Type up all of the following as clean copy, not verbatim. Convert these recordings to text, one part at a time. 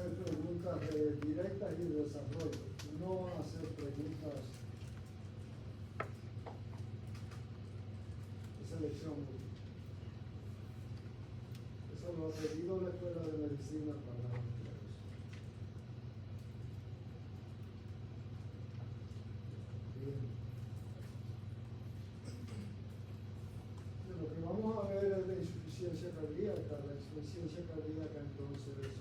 hacer preguntas directas y de desarrollo, no hacer preguntas de selección múltiple. Eso lo ha pedido la Escuela de Medicina para ustedes. Bien. Lo que vamos a ver es la insuficiencia cardíaca. La insuficiencia cardíaca entonces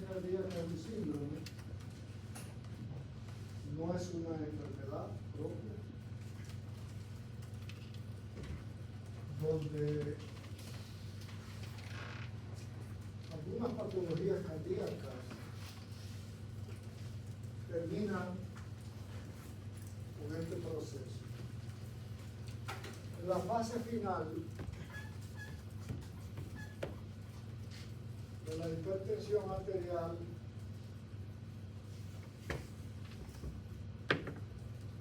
cardíaca es un síndrome, no es una enfermedad propia, donde algunas patologías cardíacas terminan con este proceso. En la fase final de la hipertensión arterial,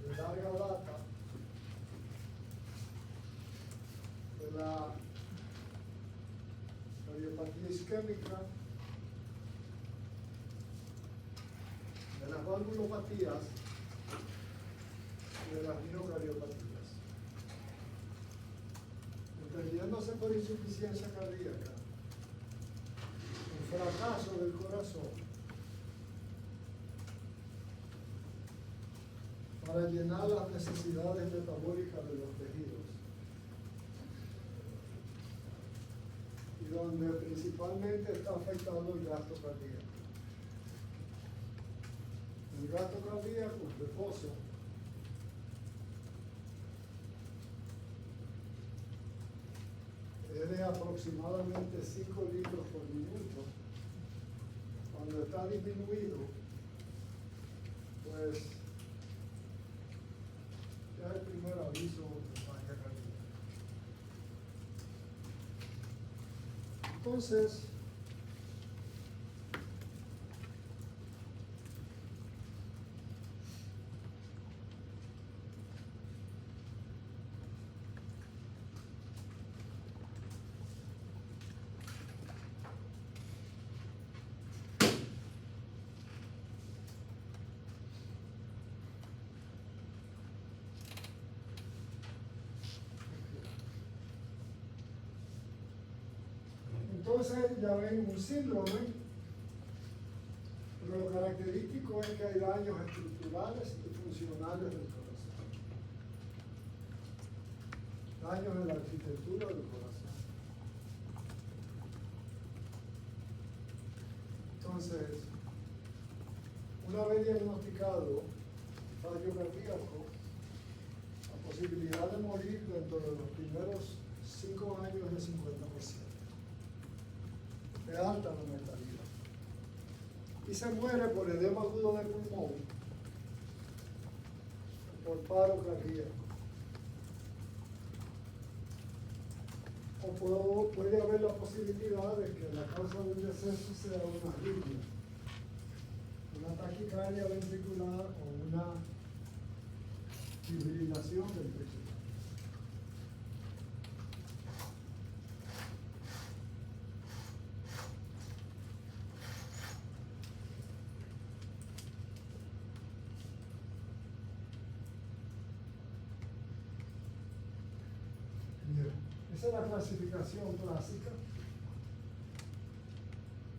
de larga data, de la cardiopatía isquémica, de las valvulopatías y de las miocardiopatías. Entendiéndose por insuficiencia cardíaca, el fracaso del corazón para llenar las necesidades metabólicas de los tejidos, y donde principalmente está afectado el gasto cardíaco. El gasto cardíaco, reposo, es de aproximadamente 5 litros por minuto. Cuando está disminuido, pues ya es el primer aviso de falla cardíaca. Entonces, ya ven un síndrome, pero lo característico es que hay daños estructurales y funcionales del corazón. Daños en la arquitectura del corazón. Entonces, una vez diagnosticado fallo cardíaco, la posibilidad de morir dentro de los primeros 5 años es de 50%. De alta mortalidad. Y se muere por edema agudo de pulmón, por paro cardíaco. O puede haber la posibilidad de que la causa del deceso sea una arritmia, una taquicardia ventricular o una fibrilación ventricular. Esa es la clasificación clásica,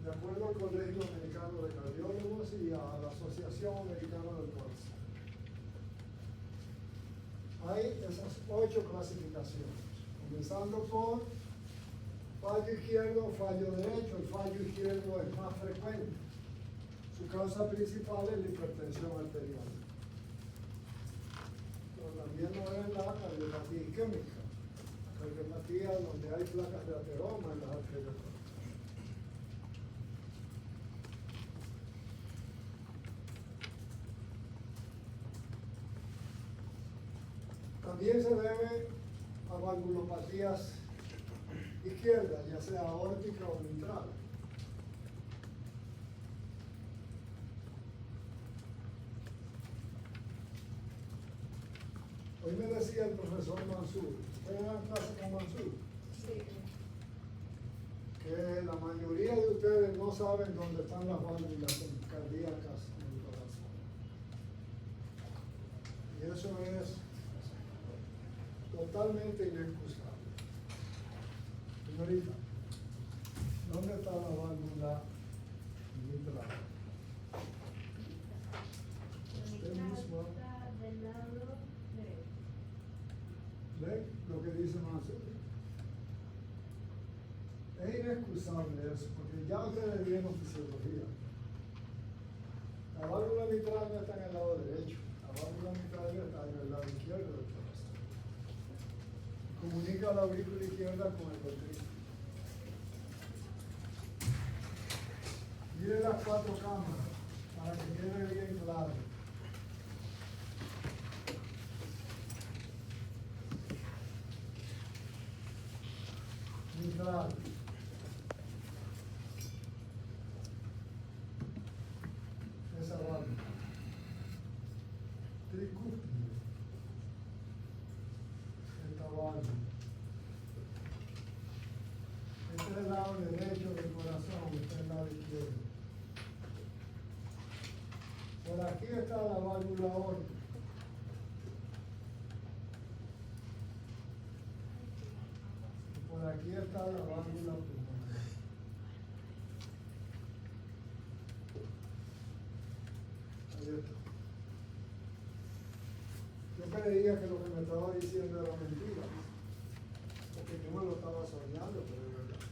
de acuerdo al Colegio Americano de Cardiólogos y a la Asociación Americana del Corazón. Hay esas 8 clasificaciones, comenzando por fallo izquierdo, fallo derecho. El fallo izquierdo es más frecuente. Su causa principal es la hipertensión arterial, pero también no es la cardiopatía isquémica. Cardiopatía donde hay placas de ateroma en las arterias. También se debe a valvulopatías izquierdas, ya sea aórtica o mitral. Ahí me decía el profesor Mansur, ¿ustedes dan clase con Mansur? Sí. Que la mayoría de ustedes no saben dónde están las válvulas cardíacas en el corazón. Y eso es totalmente inexcusable. Señorita, ¿dónde está la válvula mitral? Usted mismo Del lado derecho. lee lo que dice Mansur. Es inexcusable eso, porque ya ustedes vieron fisiología. La válvula mitral no está en el lado derecho, la válvula mitral está en el lado izquierdo del corazón. Comunica la aurícula izquierda con el ventrículo. Mire las 4 cámaras para que quede bien claro. Mitral. Esa válvula. Tricúspide. Esta válvula. Este es el lado derecho del corazón, este es el lado izquierdo. Por aquí está la válvula aórtica. Y por aquí está la válvula pulmonar. Ahí está. Yo creía que lo que me estaba diciendo era mentira, porque yo me lo estaba soñando, pero es verdad.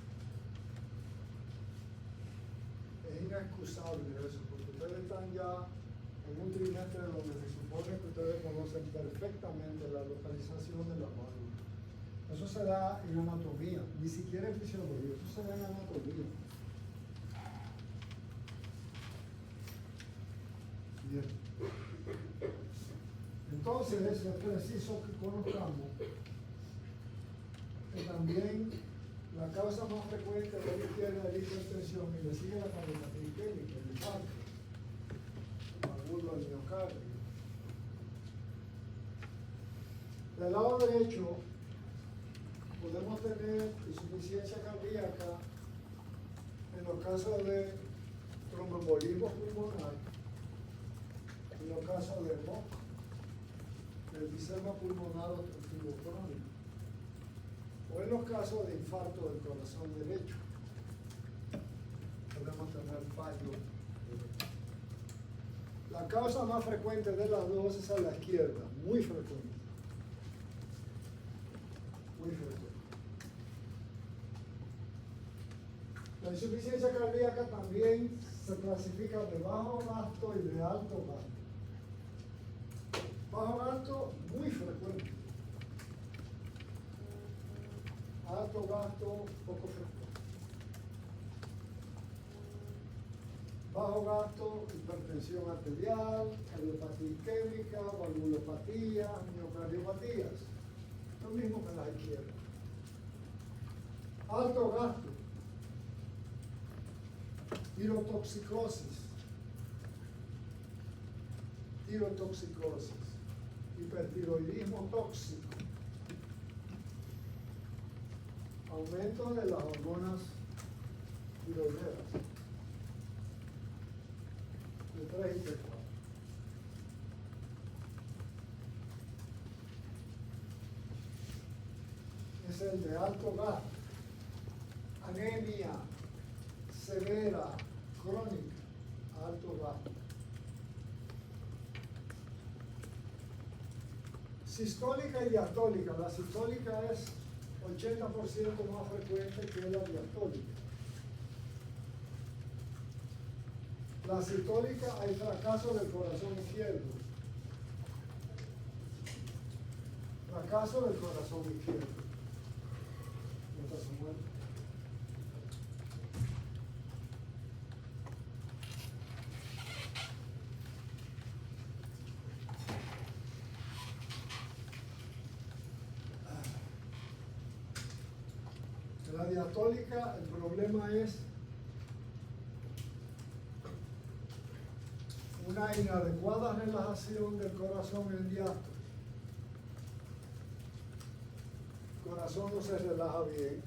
Es inexcusable eso, porque ustedes están ya en un trimestre donde se supone que ustedes conocen perfectamente la localización de la válvula. Eso se da en anatomía, ni siquiera en fisiología, eso se da en anatomía. Bien. Entonces es preciso que conozcamos que también la causa más frecuente de la izquierda es la hipertensión y le sigue la cardiopatía isquémica, el infarto, agudo al miocardio. Del lado derecho podemos tener insuficiencia cardíaca en los casos de tromboembolismo pulmonar, en los casos de MOC, del enfisema pulmonar obstructivo crónico, o en los casos de infarto del corazón derecho. Podemos tener fallo. La causa más frecuente de las dos es a la izquierda, muy frecuente. Muy frecuente. La insuficiencia cardíaca también se clasifica de bajo gasto y de alto gasto. Bajo gasto, muy frecuente. Alto gasto, poco frecuente. Bajo gasto, hipertensión arterial, cardiopatía isquémica, valvulopatía, miocardiopatías. Lo mismo que la izquierda. Alto gasto, tirotoxicosis, hipertiroidismo tóxico, aumento de las hormonas tiroideas, de 3 y de 4. Es el de alto gasto, anemia severa, crónica, alto gasto. Sistólica y diastólica. La sistólica es 80% más frecuente que la diastólica. La sistólica hay fracaso del corazón izquierdo. Fracaso del corazón izquierdo. Mientras se muere. La diastólica, el problema es una inadecuada relajación del corazón en el diástole. corazón no se relaja bien.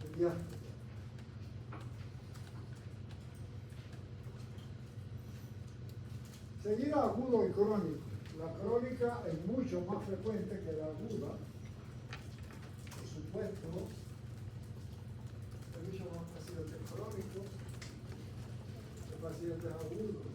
El diástole. Seguir agudo y crónico. La crónica es mucho más frecuente que la aguda. Por supuesto, hay muchos más pacientes crónicos que pacientes agudos.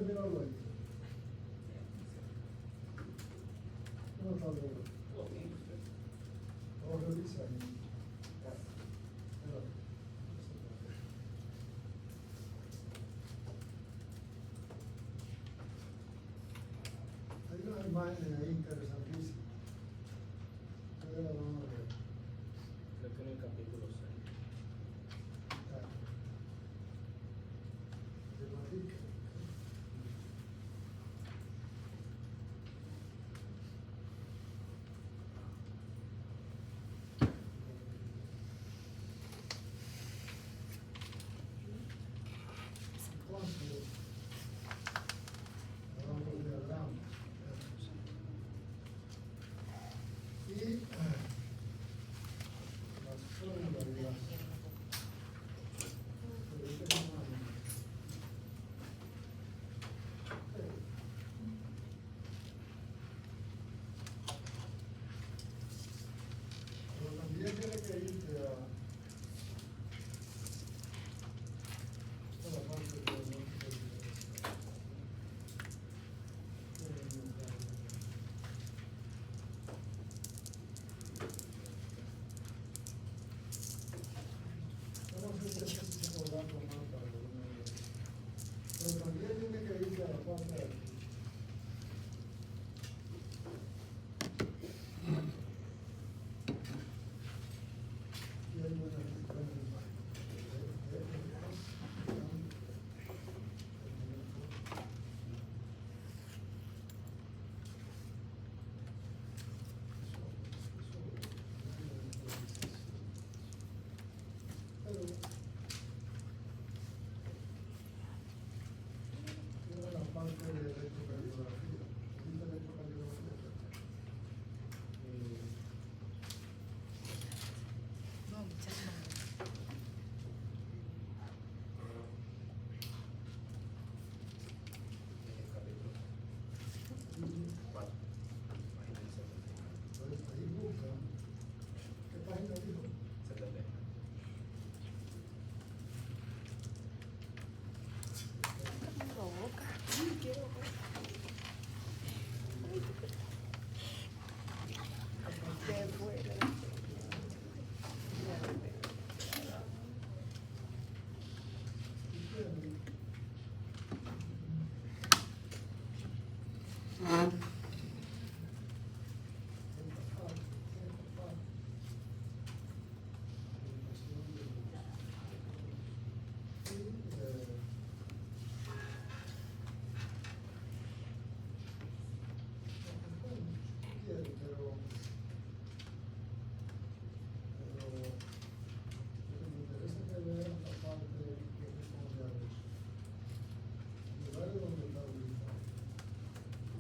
Míralo ahí. ¿Cómo está el dedo? Vamos a revisar. Hay unas imágenes ahí interesantísimas. Ustedes la van a ver. Creo que en el capítulo 6. De Madrid. Entonces, vamos a diagramas. Y las fórmulas de las pero también tiene que irte a la parte de vamos a hacer este dato más para que uno vea. Pero también tiene que irte a la parte de aquí. Y hay buenas imágenes. Pero la parte de electrocardiografía. ¿Viste electrocardiografía? No, muchas gracias. En el capítulo 4. Entonces ahí busca. ¿Qué página dijo? 70. Me provoca. Quiero ver. Qué bueno.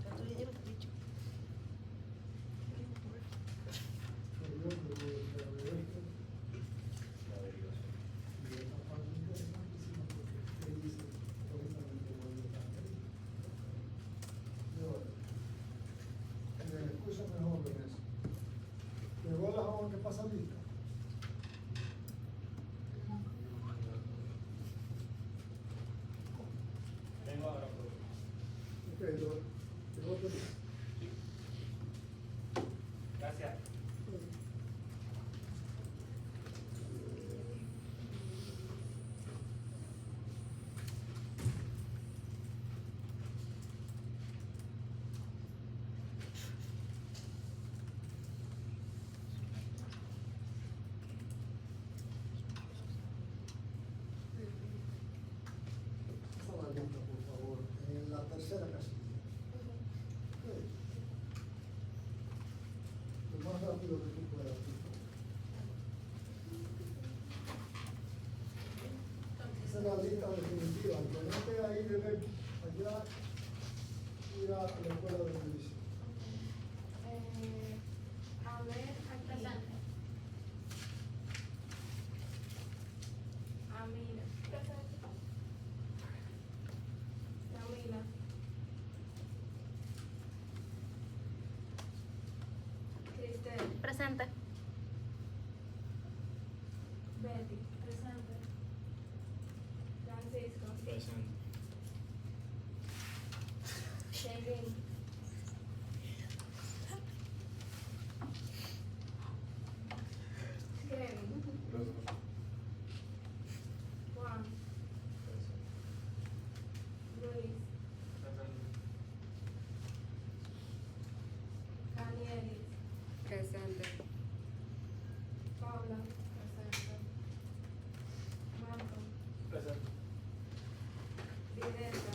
Tanto ya lleva dicho. La derivación. Escúchame, jóvenes. ¿Llegó la joven que pasa lista? Vengo ahora, profe. Ok, llegó tu lista. Gracias. rápido que tú puedas. por favor. Esa es la lista definitiva. El que no esté ahí debe allá ir a la escuela de televisión. A ver, aquí. Amina. Camila. Cristel. Presente. Betty. Presente. Francisco. Presente. Shailene. Kevin. Juan. Luis. Danielis. Presente. Paula. Presente. Marco. Presente. Videnta.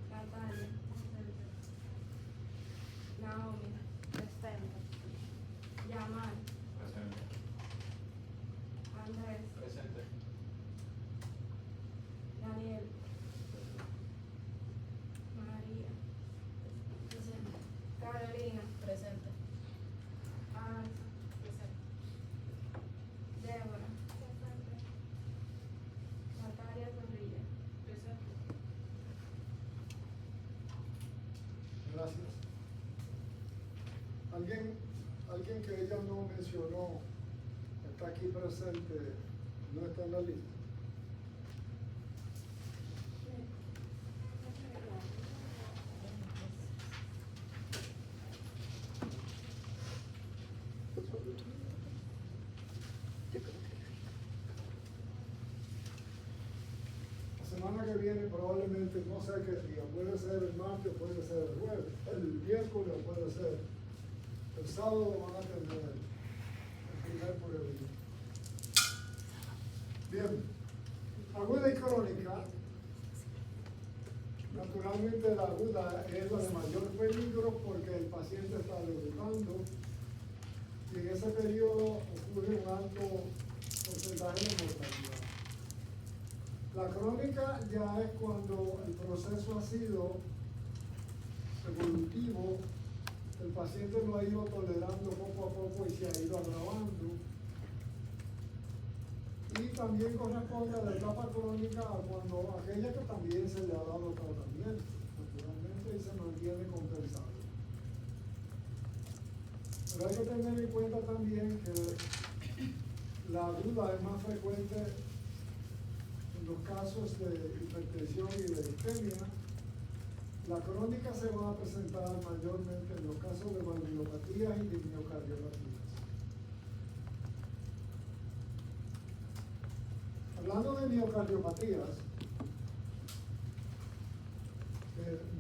Natalia. Presente. Naomi. Presente. Yamal. Presente. Andrés. Presente. Daniel. María. Presente. Carolina. Presente. Aranza. Presente. Débora. Presente. Natalia Zorrilla. Presente. Gracias. Alguien que ella no mencionó, está aquí presente, no está en la lista. La semana que viene probablemente, no sé qué día, puede ser el martes, puede ser el jueves, el miércoles o puede ser el sábado, van a tener el primer prueba. Bien, aguda y crónica. Naturalmente la aguda es la de mayor peligro porque el paciente está debutando y en ese periodo ocurre un alto porcentaje de mortalidad. La crónica ya es cuando el proceso ha sido evolutivo, el paciente lo ha ido tolerando poco a poco y se ha ido agravando. Y también corresponde a la etapa crónica a cuando aquella que también se le ha dado tratamiento, naturalmente, y se mantiene compensado. Pero hay que tener en cuenta también que la aguda es más frecuente en los casos de hipertensión y de isquemia. La crónica se va a presentar mayormente en los casos de valvulopatías y de miocardiopatías. Hablando de miocardiopatías,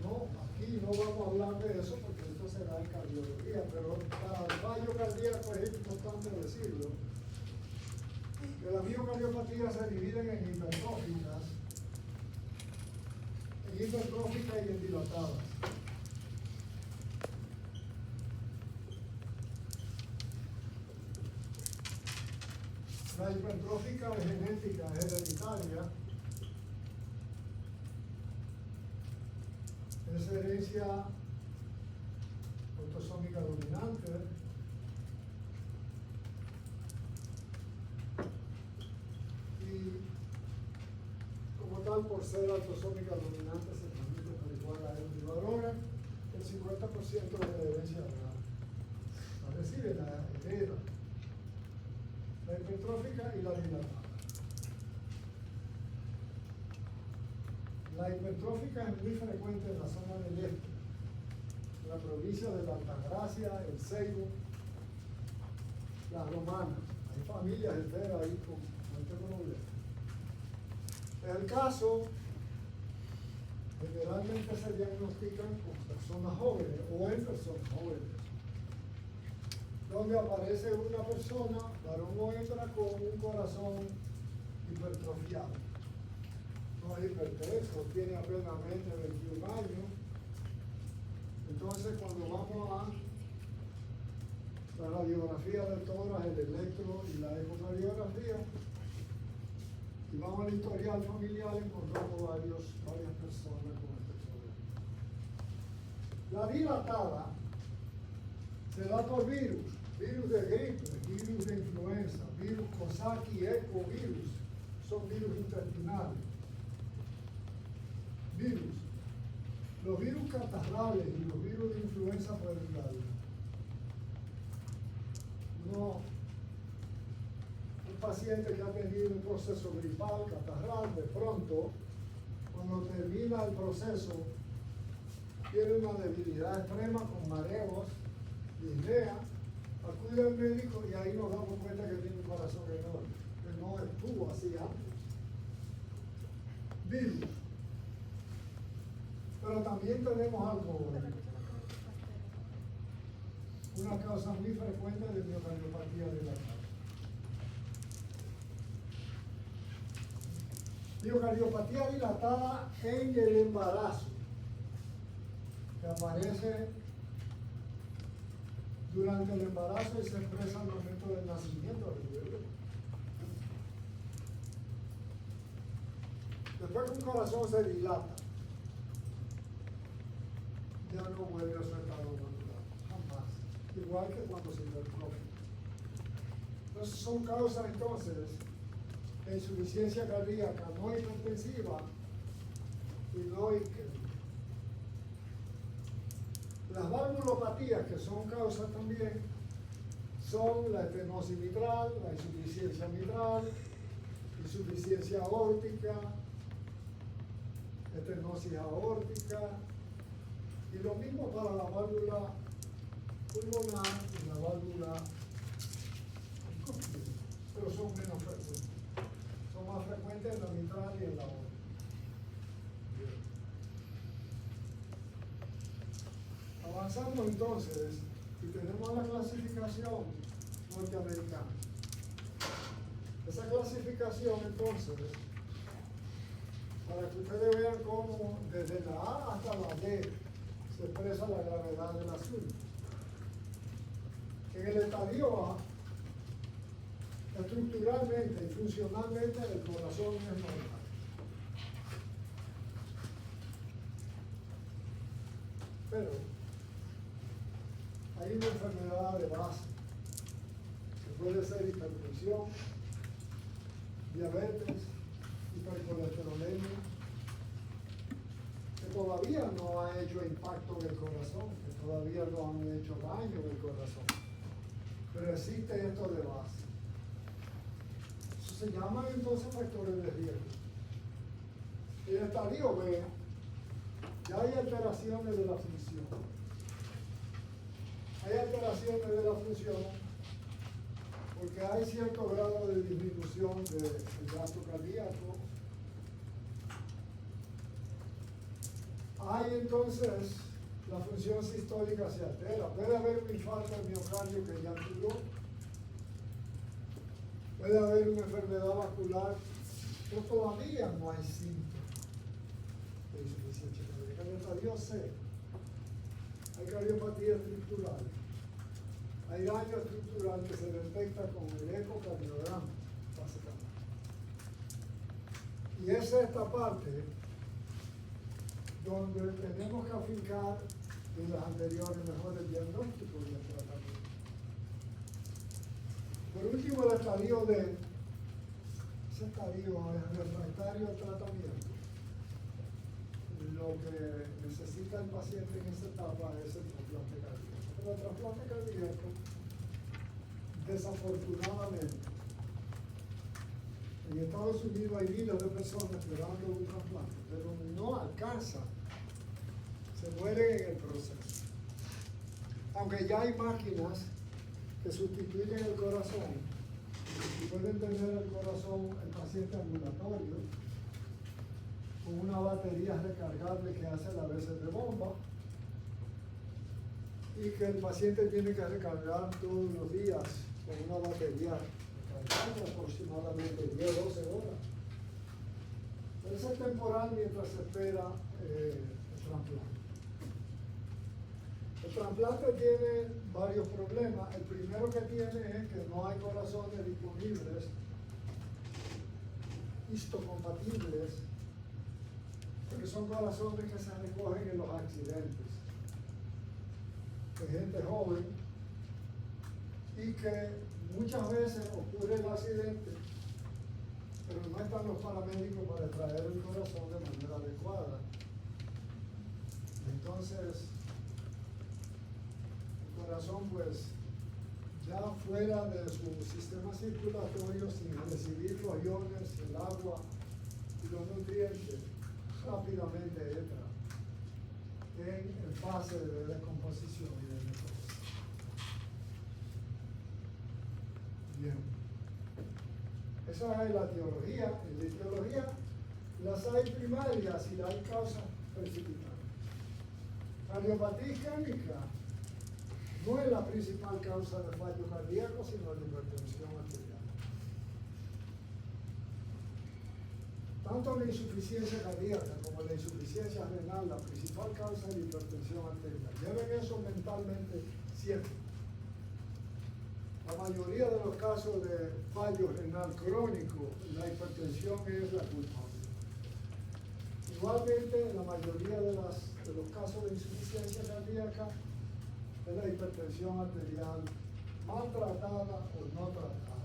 no, aquí no vamos a hablar de eso porque esto será en cardiología, pero para el fallo cardíaco es importante decirlo, que las miocardiopatías se dividen en hipertróficas y en dilatadas. La hipertrófica es genética, es hereditaria, es herencia autosómica dominante, y como tal, por ser autosómica dominante, se transmite por igual a él. Ahora, el 50% de la herencia real, es decir, la hereda. La hipertrófica y la dilatada. La hipertrófica es muy frecuente en la zona del este, en la provincia de la Altagracia, el Seibo, la Romana. Hay familias enteras ahí con este problema. En el caso, generalmente se diagnostican con personas jóvenes o en personas jóvenes, donde aparece una persona, varón o hembra, con un corazón hipertrofiado. No es hipertenso, tiene apenas 21 años. Entonces, cuando la radiografía de tórax, el electro y la ecocardiografía. Y vamos al historial familiar, encontramos varias personas con este problema. La dilatada se da por virus de gripe, virus de influenza, virus Coxsackie, ecovirus, son virus intestinales. Virus. Los virus catarrales y los virus de influenza pueden darlo. Un paciente que ha tenido un proceso gripal, catarral, de pronto, cuando termina el proceso, tiene una debilidad extrema con mareos, disnea, acude al médico y ahí nos damos cuenta que tiene un corazón enorme, que no estuvo así antes. Virus. Pero también tenemos algo, una causa muy frecuente de miocardiopatía dilatada. Miocardiopatía dilatada en el embarazo, que aparece durante el embarazo y se expresa al momento del nacimiento del bebé. Después que un corazón se dilata, ya no vuelve a su estado natural, jamás. Igual que cuando se hipertrofia. Entonces son causas entonces de insuficiencia cardíaca no hipertensiva y no isquémica. Las valvulopatías, que son causas también, son la estenosis mitral, la insuficiencia mitral, insuficiencia aórtica, estenosis aórtica, y lo mismo para la válvula pulmonar y la válvula córnea, pero son menos frecuentes. Son más frecuentes en la mitral y en la aórtica. Avanzamos entonces y tenemos la clasificación norteamericana. Esa clasificación entonces, para que ustedes vean cómo desde la A hasta la D se expresa la gravedad del asunto. En el estadio A, estructuralmente y funcionalmente el corazón es normal. Pero hay una enfermedad de base, que puede ser hipertensión, diabetes, hipercolesterolemia, que todavía no ha hecho impacto en el corazón, que todavía no han hecho daño en el corazón. Pero existe esto de base. Eso se llaman entonces factores de riesgo. En el estadio B, ya hay alteraciones de la función. Hay alteraciones de la función porque hay cierto grado de disminución del gasto cardíaco. Hay entonces la función sistólica se altera. Puede haber un infarto del miocardio que ya tuvo. Puede haber una enfermedad vascular, pero todavía no hay síntomas de insuficiencia cardíaca. En el estadio C hay cardiopatía estructural. Hay daño estructural que se detecta con el ecocardiograma, básicamente. Y es esta parte donde tenemos que afincar en las anteriores mejores diagnósticos y el tratamiento. Por último, el estadio D. Ese estadio es refractario al tratamiento. Lo que necesita el paciente en esa etapa es el trasplante cardíaco. Pero el trasplante cardíaco, desafortunadamente, en Estados Unidos hay miles de personas esperando un trasplante, pero no alcanza, se mueren en el proceso. Aunque ya hay máquinas que sustituyen el corazón, y pueden tener el corazón, el paciente ambulatorio, con una batería recargable que hace la veces de bomba, y que el paciente tiene que recargar todos los días con una batería recargable aproximadamente 10-12 horas. Pero eso es temporal mientras se espera el trasplante. El trasplante tiene varios problemas. El primero que tiene es que no hay corazones disponibles, histocompatibles, porque son corazones que se recogen en los accidentes de gente joven y que muchas veces ocurre el accidente, pero no están los paramédicos para extraer el corazón de manera adecuada. Entonces, el corazón pues ya fuera de su sistema circulatorio, sin recibir los iones, el agua y los nutrientes, rápidamente entra en fase de descomposición y de necrosis. Bien. Esa es la etiología. En la etiología las hay primarias y hay causas precipitantes. Cardiopatía isquémica no es la principal causa de fallo cardíaco, sino la hipertensión arterial. Tanto la insuficiencia cardíaca como la insuficiencia renal, la principal causa es la hipertensión arterial. Lleven eso mentalmente siempre. La mayoría de los casos de fallo renal crónico, la hipertensión es la culpable. Igualmente, la mayoría de los casos de insuficiencia cardíaca es la hipertensión arterial maltratada o no tratada.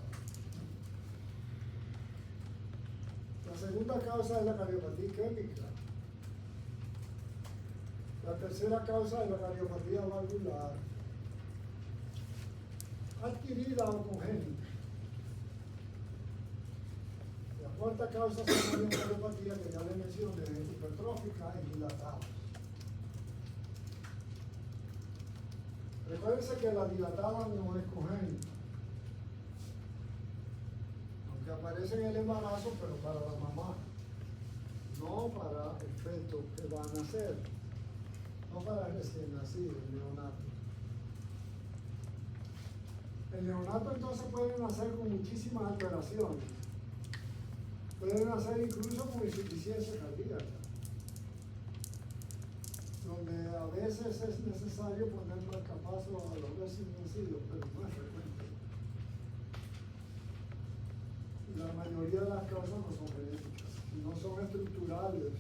La segunda causa es la cardiopatía isquémica. La tercera causa es la cardiopatía valvular, adquirida o congénita. La cuarta causa es la cardiopatía que ya le mencioné, hipertrófica y dilatada. Recuérdense que la dilatada no es congénita, aunque aparece en el embarazo, pero para la mamá, no para el feto que va a nacer, no para el recién nacido, el neonato. El neonato entonces puede nacer con muchísimas alteraciones, puede nacer incluso con insuficiencia cardíaca, donde a veces es necesario poner marcapasos a los recién nacidos, pero no es frecuente. Y la mayoría de las causas no son genéticas, no son estructurales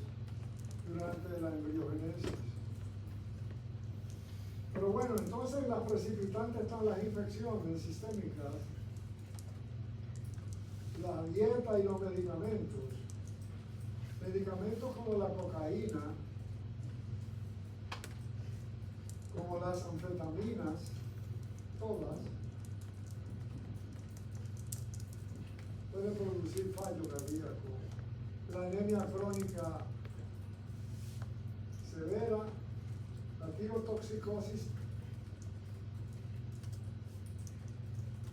durante la embriogénesis. Pero bueno, entonces las precipitantes están las infecciones sistémicas, la dieta y los medicamentos. Medicamentos como la cocaína, como las anfetaminas, todas, pueden producir fallo cardíaco. La anemia crónica severa, la tirotoxicosis,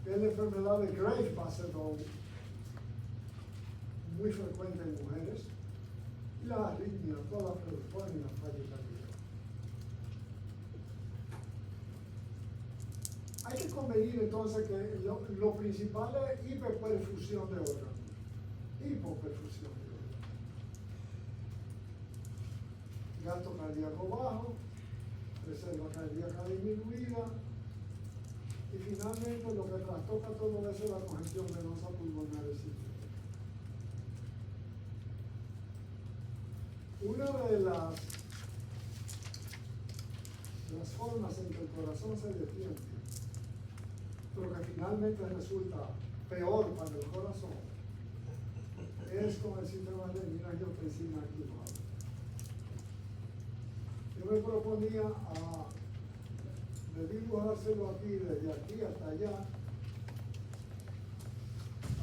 que es la enfermedad de Graves-Basedow, muy frecuente en mujeres, y las arritmias, todas predisponen a fallo cardíaco. Hay que convenir entonces que lo principal es hiperperfusión de órganos, hipoperfusión de órganos. Gasto cardíaco bajo, reserva cardíaca disminuida, y finalmente lo que trastoca todo eso es la congestión venosa pulmonar excesiva. Una de las formas en que el corazón se detiene, pero que finalmente resulta peor para el corazón, es con el sistema de angiotensina activado. Yo me proponía de dibujárselo aquí, desde aquí hasta allá,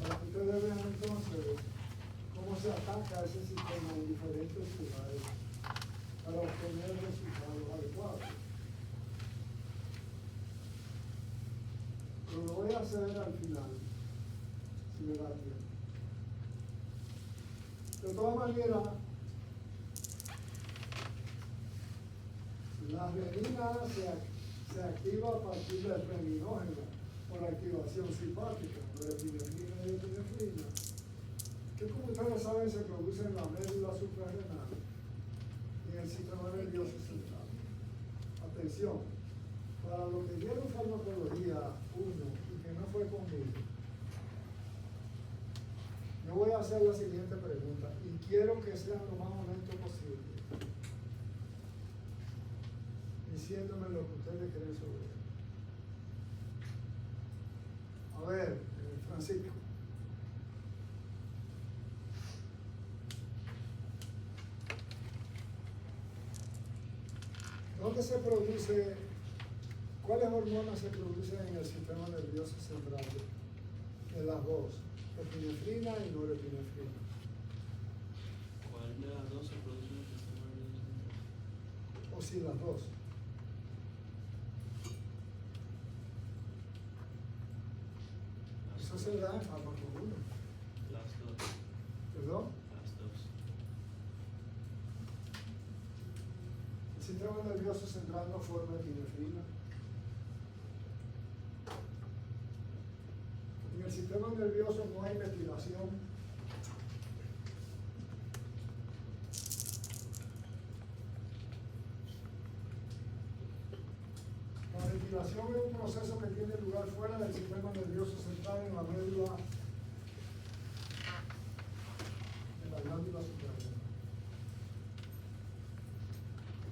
para que ustedes vean entonces cómo se ataca ese sistema en diferentes ciudades para obtener resultados adecuados. Pero lo voy a hacer al final, si me da tiempo. De todas maneras, la renina se activa a partir del reninógeno por la activación simpática, de epinefrina y epinefrina, que como ustedes saben se produce en la médula suprarrenal y en el sistema nervioso central. Atención, para los que dieron farmacología 1 y que no fue conmigo, yo voy a hacer la siguiente pregunta y quiero que sean lo más honesto posible, diciéndome lo que ustedes creen sobre él. A ver, Francisco. ¿Dónde se produce, cuáles hormonas se producen en el sistema nervioso central? De las dos, epinefrina y norepinefrina. ¿Cuál de las dos se produce en el sistema nervioso central? O si las dos. Eso se da en fármaco 1. Las dos. ¿Perdón? Las dos. El sistema nervioso central no forma epinefrina. En el sistema nervioso no hay metilación. La metilación es un proceso que tiene lugar fuera del sistema nervioso central en la médula de la glándula suprarrenal.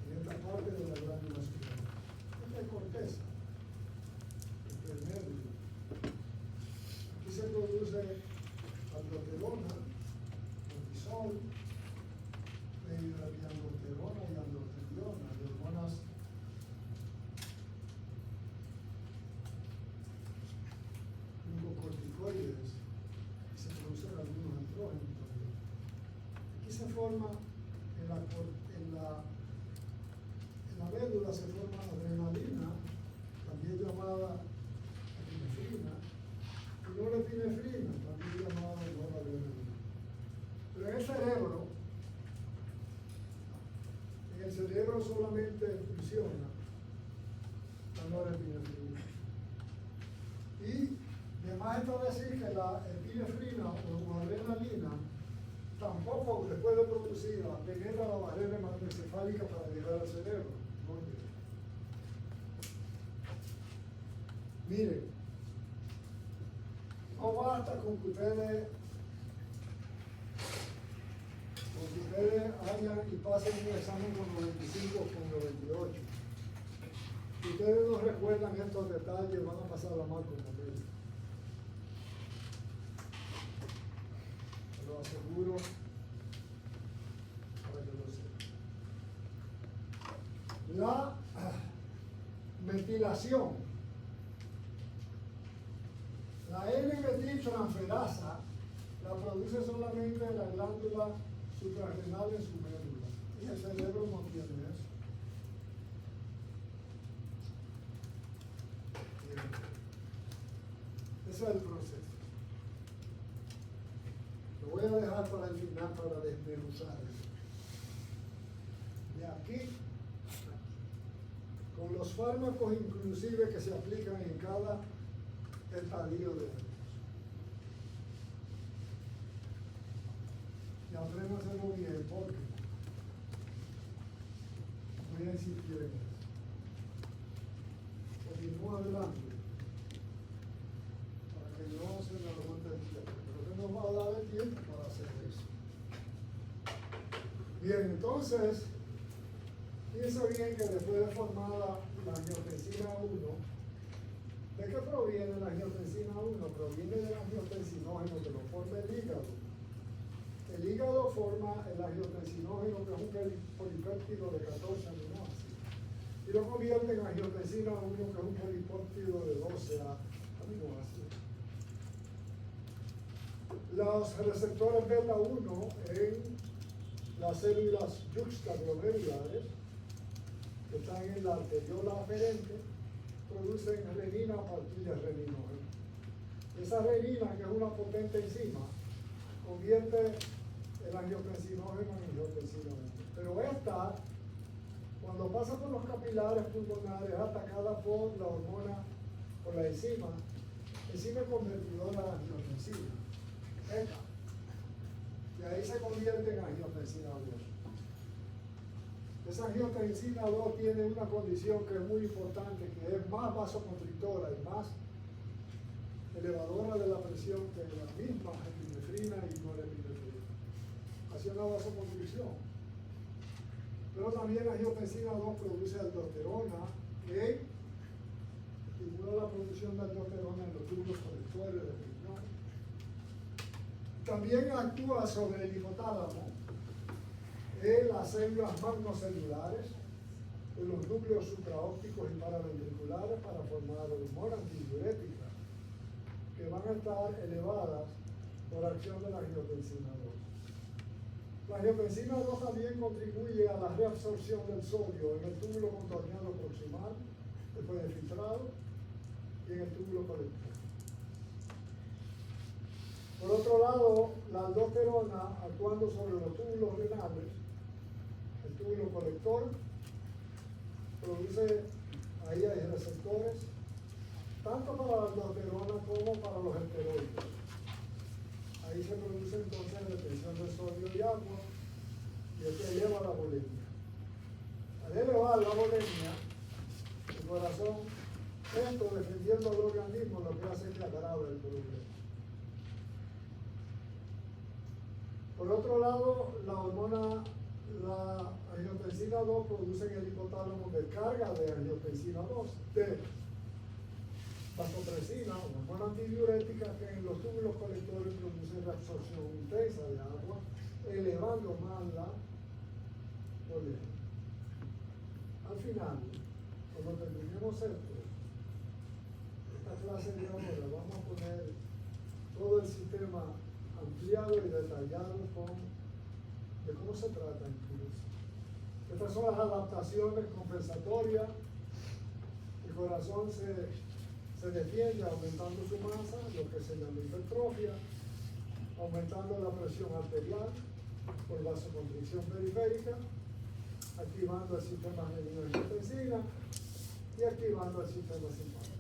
En esta parte de la glándula suprarrenal. Esta es corteza. Esta es médula. Aquí se produce aldosterona, cortisol, aldosterona y androstendiona, de hormonas glucocorticoides, y se producen algunos andrógenos también. Aquí se forma en la médula se forma adrenalina, también llamada epinefrina, y norepinefrina, también llamada noradrenalina. Pero en el cerebro solamente funciona la norepinefrina. Y además está decir que la epinefrina o adrenalina tampoco después de producida penetra la barrera hematoencefálica para llegar al cerebro. No llega. Miren, no basta con que ustedes hayan y pasen un examen con 95 o con 98. Si ustedes no recuerdan estos detalles, van a pasarla mal con ellos. Lo aseguro para que lo sepan. La metilación, la N-metiltransferasa la produce solamente la glándula suprarrenal en su médula y el cerebro no tiene eso. Bien. Ese es el proceso. Lo voy a dejar para el final para desmenuzar eso. De aquí, con los fármacos inclusive que se aplican en cada estadio de ellos. Y aprendan a hacerlo bien porque voy a insistir en eso. Continúa adelante para que no se me aguante el tiempo, pero que nos va a dar el tiempo para hacer eso. Bien, entonces, piensa bien que después de formada la angiotensina 1, ¿de qué proviene la angiotensina 1? Proviene del angiotensinógeno que lo forma el hígado. El hígado forma el angiotensinógeno, que es un polipéptido de 14 aminoácidos, y lo convierte en angiotensina 1, que es un polipéptido de 12 aminoácidos. Los receptores beta 1 en las células yuxtaglomerulares, que están en la arteriola aferente, producen renina a partir de reninógeno. Esa renina, que es una potente enzima, convierte el angiotensinógeno en angiotensina 1. Pero esta, cuando pasa por los capilares pulmonares, es atacada por la hormona, por la enzima convertidora de angiotensina. Esta. Y ahí se convierte en angiotensina 2. Esa angiotensina 2 tiene una condición que es muy importante, que es más vasoconstrictora y más elevadora de la presión que la misma epinefrina y norepinefrina. Hace una vasoconstricción. Pero también la angiotensina 2 produce aldosterona, que estimula la producción de aldosterona en los túbulos colectores del riñón. También actúa sobre el hipotálamo en las células magnocelulares, en los núcleos supraópticos y paraventriculares para formar hormonas antidiuréticas que van a estar elevadas por acción de la angiotensina 2. La angiotensina 2 también contribuye a la reabsorción del sodio en el túbulo contorneado proximal, después de filtrado, y en el túbulo colector. Por otro lado, la aldosterona, actuando sobre los túbulos renales, el túbulo colector, produce, ahí hay receptores, tanto para la aldosterona como para los esteroides. Ahí se produce entonces retención de sodio y agua, y esto eleva la bulimia. Al elevar la bulimia, el corazón, esto defendiendo al organismo, lo que hace es que agrave el problema. Por otro lado, la hormona, la angiotensina 2 produce en el hipotálamo descarga de angiotensina 2, de vasopresina, una hormona antidiurética que en los túbulos colectores produce reabsorción intensa de agua, elevando más la bulimia. Al final, cuando terminemos esto, esta clase de ahora, vamos a poner todo el sistema ampliado y detallado de cómo se trata incluso. Estas son las adaptaciones compensatorias. El corazón se defiende aumentando su masa, lo que se llama hipertrofia, aumentando la presión arterial por vasoconstricción periférica, activando el sistema renin-angiotensina y activando el sistema simpático.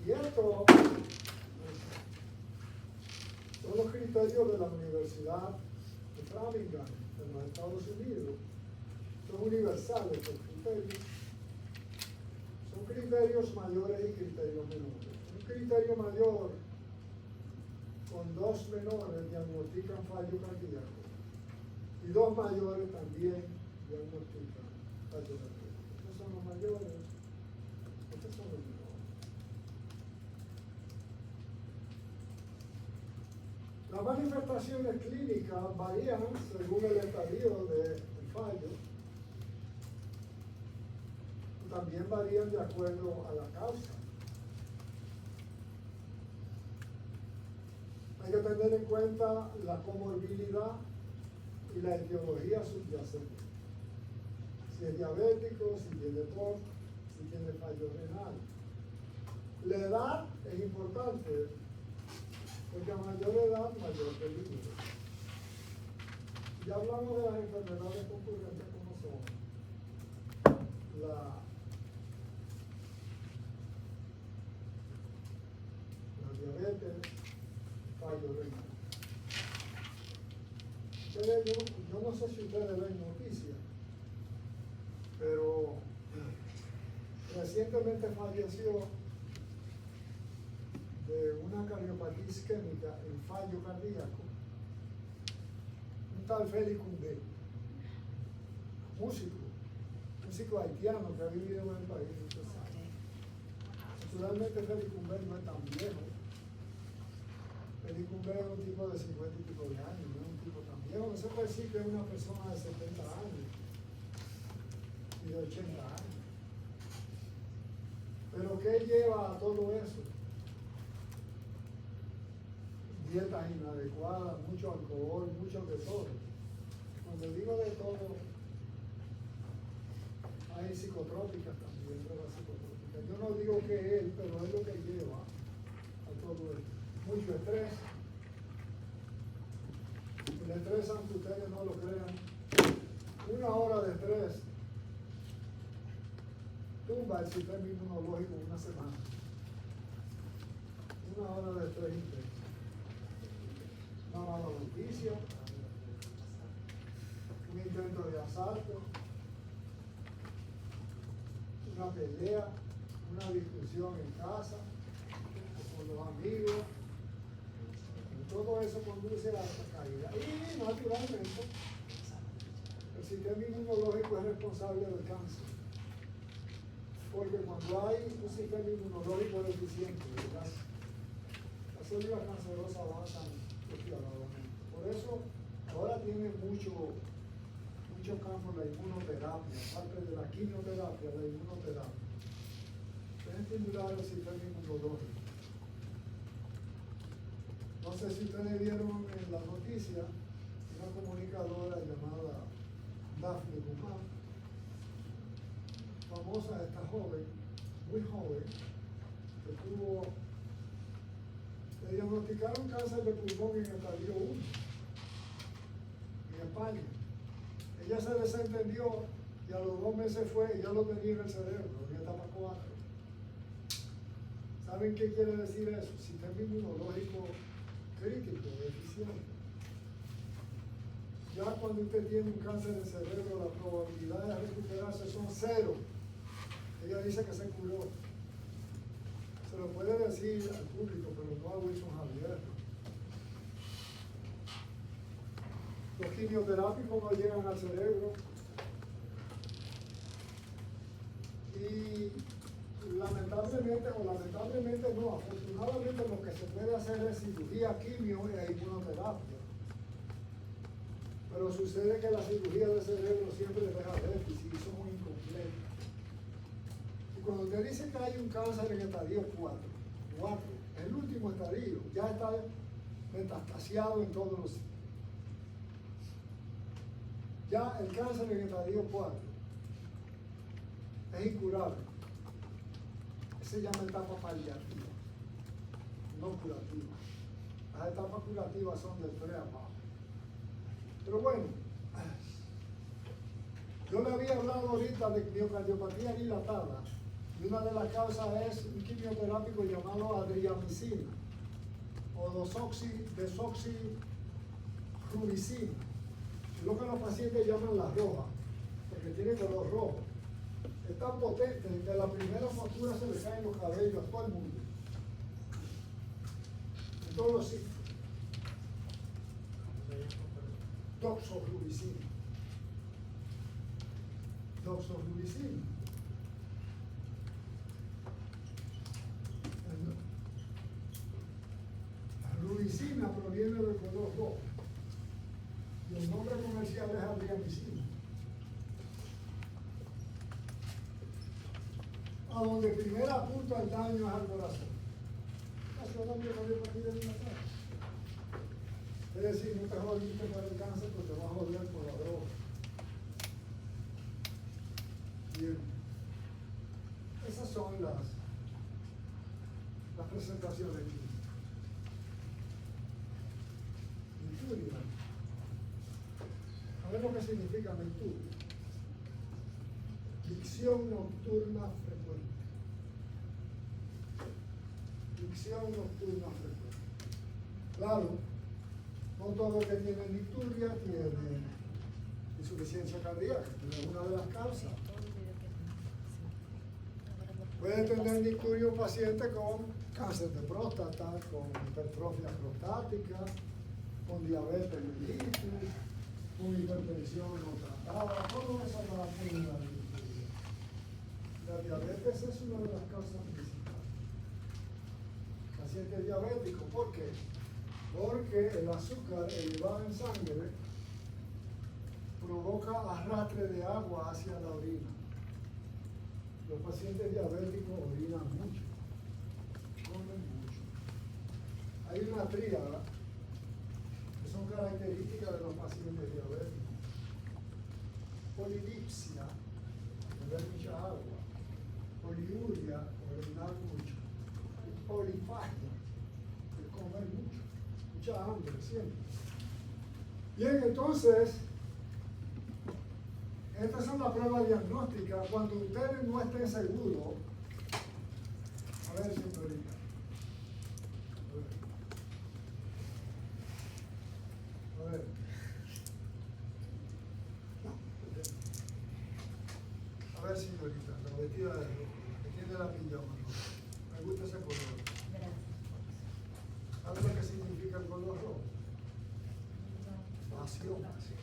Y esto son los criterios de la Universidad de Framingham, en los Estados Unidos. Son universales los criterios. Son criterios mayores y criterios menores. Un criterio mayor con 2 menores diagnostican fallo cardíaco y 2 mayores también diagnostican fallo cardíaco. Estos son los mayores, estos son los menores. Las manifestaciones clínicas varían según el estadio del fallo. También varían de acuerdo a la causa. Hay que tener en cuenta la comorbilidad y la etiología subyacente. Si es diabético, si tiene TOC, si tiene fallo renal. La edad es importante, porque a mayor edad, mayor peligro. Ya hablamos de las enfermedades concurrentes como son la diabetes, fallo renal. Yo no sé si ustedes ven noticias, pero recientemente falleció de una cardiopatía isquémica en fallo cardíaco un tal Félix Cundé, músico haitiano que ha vivido en el país muchos años. Naturalmente Félix Cundé no es tan viejo. Félix Cundé es un tipo de 50 y pico de años, no es un tipo tan viejo. No se puede decir que es una persona de 70 años y de 80 años. Pero ¿qué lleva a todo eso? Dietas inadecuadas, mucho alcohol, mucho de todo. Cuando digo de todo, hay psicotrópicas también, drogas psicotrópicas. Yo no digo que él, pero es lo que lleva a todo esto. Mucho estrés. El estrés, aunque ustedes no lo crean, 1 hora de estrés tumba el sistema inmunológico en una semana. 1 hora de estrés intenso. Una mala noticia, un intento de asalto, una pelea, una discusión en casa, con los amigos. Todo eso conduce a la caída. Y naturalmente, el sistema inmunológico es responsable del cáncer. Porque cuando hay un sistema inmunológico deficiente, las células cancerosas avanzan despiadadamente. Por eso, ahora tiene mucho campo la inmunoterapia, aparte de la quimioterapia, la inmunoterapia. Pueden estimular el sistema inmunológico. No sé si ustedes vieron en la noticia una comunicadora llamada Daphne Guzmán, famosa, esta joven, muy joven, le diagnosticaron cáncer de pulmón en el estadio 1, en España. Ella se desentendió y a los 2 meses fue, y ya lo tenía en el cerebro, en etapa 4. ¿Saben qué quiere decir eso? Sistema inmunológico crítico, deficiente. Ya cuando usted tiene un cáncer de cerebro, la probabilidad de recuperarse son 0. Ella dice que se curó. Se lo puede decir al público, pero no a Wilson Javier. Los quimioterápicos no llegan al cerebro. Y lamentablemente, o lamentablemente no, afortunadamente lo que se puede hacer es cirugía, quimio e inmunoterapia. Pero sucede que la cirugía del cerebro siempre deja déficit y son incompletas. Y cuando usted dice que hay un cáncer en estadio 4, el último estadio, ya está metastasiado en todos los sitios. Ya el cáncer en estadio 4 es incurable. Se llama etapa paliativa, no curativa. Las etapas curativas son del 3 abajo. Pero bueno, yo le había hablado ahorita de miocardiopatía dilatada y una de las causas es un quimioterápico llamado adriamicina o desoxirubicina. Es lo que los pacientes llaman la roja, porque tiene color rojo. Es tan potente que a la primera factura se le caen los cabellos a todo el mundo. En todos los sitios. Doxorubicina. Doxorubicina. La rubicina proviene del color rojo. Y el nombre comercial es adriamicina. A donde primero apunta el daño es al corazón. Es decir, no te jodiste por el cáncer, pero te vas a joder por la droga. Bien. Esas son las presentaciones clínicas. Mituria. A ver lo que significa mituria. Dicción nocturna frecuente. Dicción nocturna frecuente. Claro, no todo el que tiene nicturia tiene insuficiencia cardíaca, que es una de las causas. Puede tener nicturia un paciente con cáncer de próstata, con hipertrofia prostática, con diabetes mellitus, con hipertensión no tratada, todo eso va a tener la nicturia. La diabetes es una de las causas principales. Paciente diabético, ¿por qué? Porque el azúcar elevado en sangre provoca arrastre de agua hacia la orina. Los pacientes diabéticos orinan mucho, comen mucho. Hay una tríada que son características de los pacientes diabéticos. Polidipsia, beber mucha agua. Poliuria, orinar mucho. Polifagia, comer mucho. Mucha hambre siempre. Bien, entonces, estas son las pruebas diagnósticas. Cuando ustedes no estén seguros, a ver, señorita. A ver. ver, señorita, la vestida de rojo, que tiene la pijama roja. Me gusta ese color. ¿Sabe lo que significa el color rojo? Pasión. Así,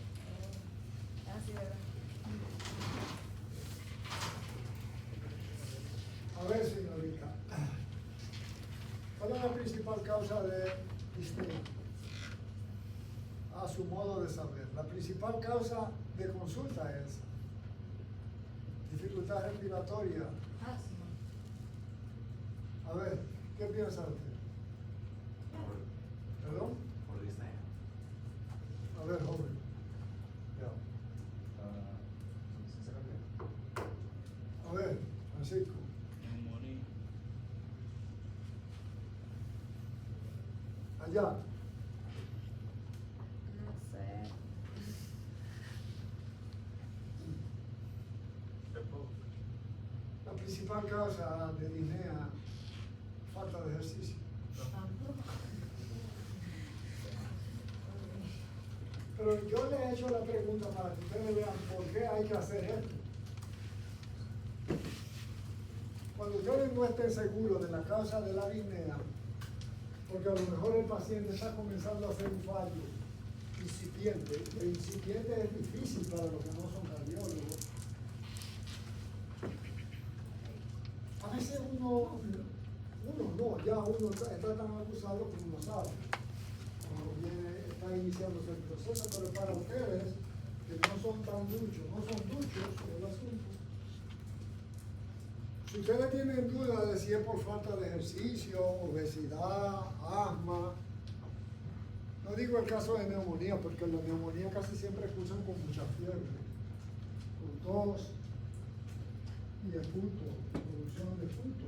¿verdad? A ver, señorita, ¿cuál es la principal causa de disnea? A su modo de saber. La principal causa de consulta es dificultad respiratoria. Asma. A ver, ¿qué piensa usted? ¿Perdón? Por Disney. A ver, joven. A ver, Francisco. Neumonía. Allá. No sé. La principal causa de disnea, falta de ejercicio. Pero yo le he hecho la pregunta para que ustedes vean por qué hay que hacer esto. Cuando ustedes no estén seguros de la causa de la disnea, porque a lo mejor el paciente está comenzando a hacer un fallo incipiente, el incipiente es difícil para los que no son cardiólogos. A veces uno está tan acusado que uno sabe, cuando está iniciándose el proceso, pero para ustedes, que no son tan duchos el asunto, si ustedes tienen duda de si es por falta de ejercicio, obesidad, asma, no digo el caso de neumonía, porque la neumonía casi siempre cursan con mucha fiebre, con tos y defunto, producción de defunto.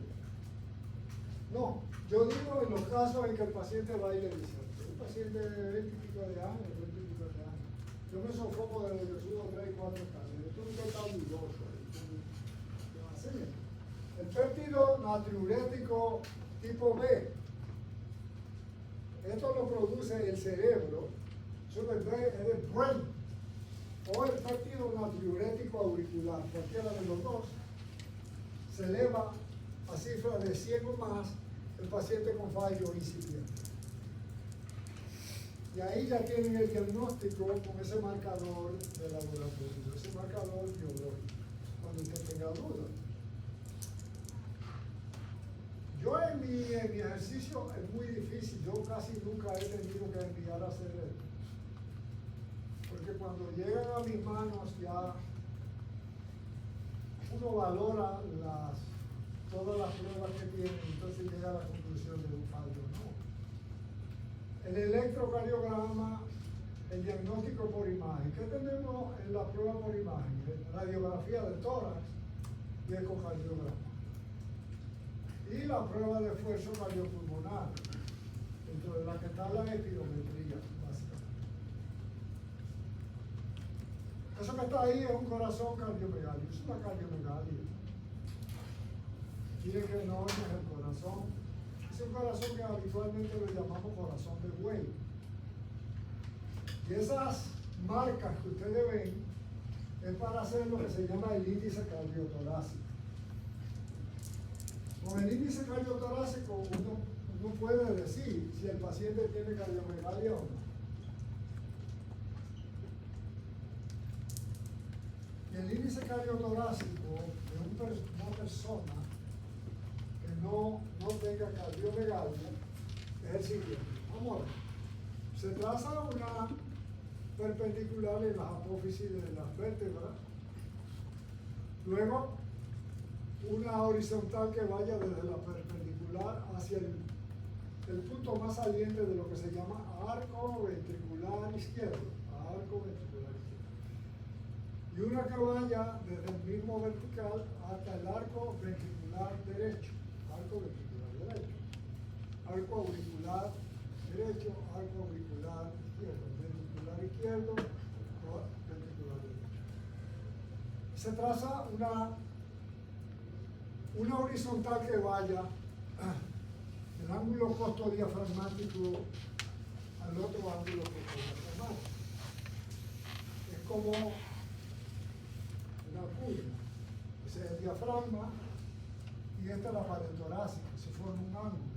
No, yo digo en los casos en que el paciente va y le dice, el paciente de 20 y pico de años, yo me sofoco desde que subo 3 y 4 escaleras, esto nunca está dudoso. El péptido natriurético tipo B, esto lo produce el cerebro, eso es el brain, o el péptido natriurético auricular, cualquiera de los dos, se eleva a cifras de 100 o más el paciente con fallo incipiente. Y ahí ya tienen el diagnóstico con ese marcador de laboratorio, ese marcador biológico, cuando usted tenga dudas. Yo en mi ejercicio es muy difícil, yo casi nunca he tenido que enviar a hacer esto. Porque cuando llegan a mis manos ya uno valora todas las pruebas que tiene, entonces llega a la conclusión de un fallo, ¿no? El electrocardiograma, el diagnóstico por imagen. ¿Qué tenemos en la prueba por imagen? Radiografía de tórax y ecocardiograma. Y la prueba de esfuerzo cardiopulmonar, dentro de la que está la espirometría, básicamente. Eso que está ahí es un corazón cardiomegálico, es una cardiomegalia. Quiere que no es el corazón. Es un corazón que habitualmente lo llamamos corazón de buey. Y esas marcas que ustedes ven es para hacer lo que se llama el índice cardiotorácico. Con el índice cardiotorácico uno puede decir si el paciente tiene cardiomegalia o no. Y el índice cardiotorácico de una persona que no tenga cardiomegalia es el siguiente. Vamos a ver. Se traza una perpendicular en las apófisis de las vértebras. Luego, una horizontal que vaya desde la perpendicular hacia el punto más saliente de lo que se llama arco ventricular izquierdo. Arco ventricular izquierdo. Y una que vaya desde el mismo vertical hasta el arco ventricular derecho. Arco ventricular derecho. Arco auricular derecho, arco auricular izquierdo. Ventricular izquierdo o ventricular derecho. Se traza una horizontal que vaya del ángulo costodiafragmático al otro ángulo costodiafragmático. Es como una curva. diafragma y esta es la pared torácica, se forma un ángulo.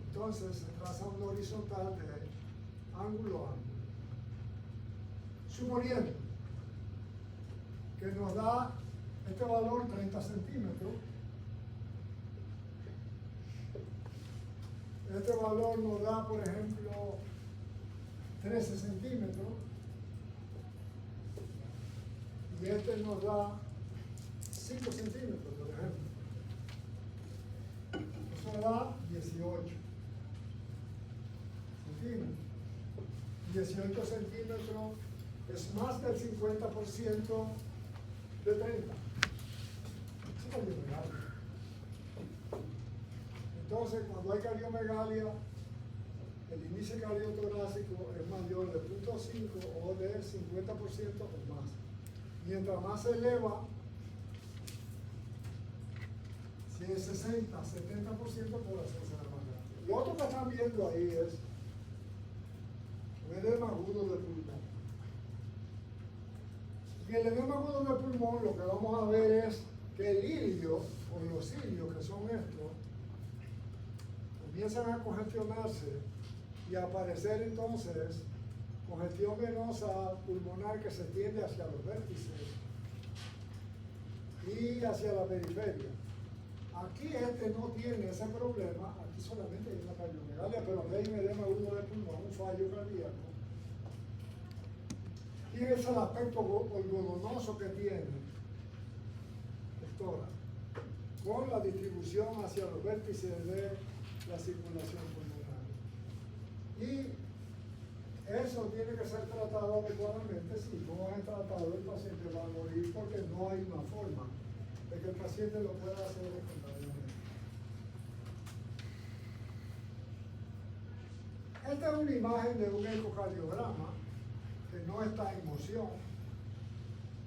Entonces se traza una horizontal de ángulo a ángulo. Suponiendo que nos da este valor 30 centímetros, este valor nos da, por ejemplo, 13 centímetros, y este nos da 5 centímetros, por ejemplo. Eso da 18 centímetros. 18 centímetros es más del 50% de 30. Es cardiomegalia. Entonces, cuando hay cardiomegalia, el índice cardiotorácico es mayor de 0.5 o de 50% o más. Mientras más se eleva, si es 60, 70%, población será más grande. Lo otro que están viendo ahí es un edema agudo de pulmón. Y el edema agudo de pulmón, lo que vamos a ver es que el ilio, o los ilios, que son estos, comienzan a congestionarse y a aparecer entonces congestión venosa pulmonar que se extiende hacia los vértices y hacia la periferia. Aquí este no tiene ese problema, aquí solamente hay una cardiomegalia, pero aquí hay un edema agudo de pulmón, un fallo cardíaco. Y ese es el aspecto algodonoso que tiene el tórax, con la distribución hacia los vértices de la circulación pulmonar. Y eso tiene que ser tratado adecuadamente. Si no es tratado, el paciente va a morir porque no hay una forma de que el paciente lo pueda hacer espontáneamente. Esta es una imagen de un ecocardiograma que no está en moción,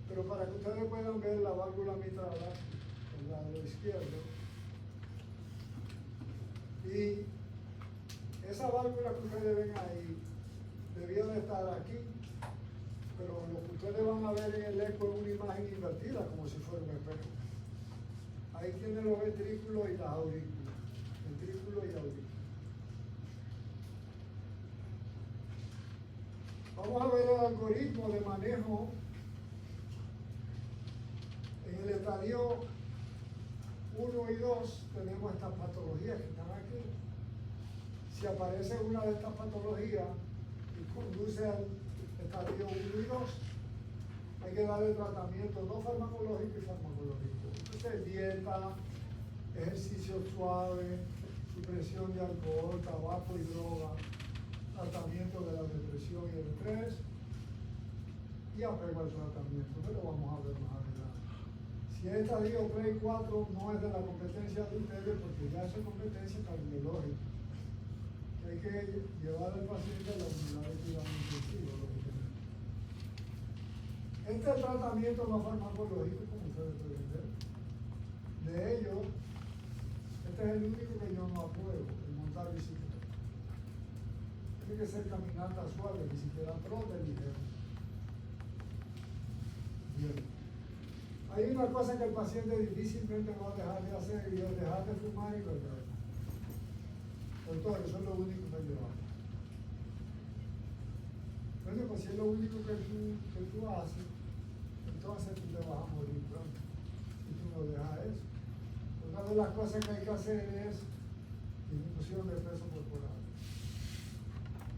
pero para que ustedes puedan ver la válvula mitral del lado izquierdo. Y esa válvula que ustedes ven ahí debía de estar aquí, pero lo que ustedes van a ver en el eco es una imagen invertida, como si fuera un espejo. Ahí tienen los ventrículos y las aurículas. Ventrículos y aurículas. Vamos a ver el algoritmo de manejo en el estadio 1 y 2. Tenemos estas patologías que están aquí. Si aparece una de estas patologías y conduce al estadio 1 y 2, hay que darle tratamiento no farmacológico y farmacológico. Entonces, dieta, ejercicio suave, supresión de alcohol, tabaco y droga, tratamiento de la depresión y el estrés, y apego al tratamiento, que lo vamos a ver más adelante. Si el estadio 3 y 4 no es de la competencia de ustedes, porque ya es competencia cardiológica, hay que llevar al paciente a la unidad de cuidado intensivo, lógicamente. Este tratamiento no farmacológico, como ustedes pueden ver, de ellos, este es el único que yo no apruebo, el montar bicicleta. Tiene que ser caminata suave, ni siquiera trote ligero. Bien. Hay una cosa que el paciente difícilmente va a dejar de hacer y es dejar de fumar y beber. Doctor, eso es lo único que llevamos. Bueno, pues si es lo único que tú haces, entonces tú te vas a morir pronto. Si tú no dejas eso. Una de las cosas que hay que hacer es disminución de peso corporal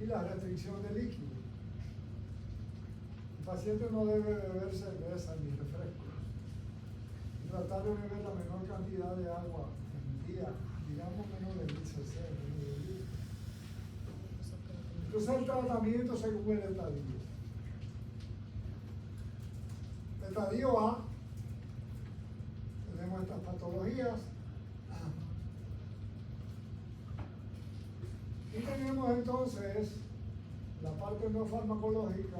y la restricción de líquido. El paciente no debe beber cerveza ni refrescos. Y tratar de beber la menor cantidad de agua en el día, digamos menos de 1000 cc. Entonces el tratamiento según el estadio. Estadio A, tenemos estas patologías. Y tenemos entonces la parte no farmacológica.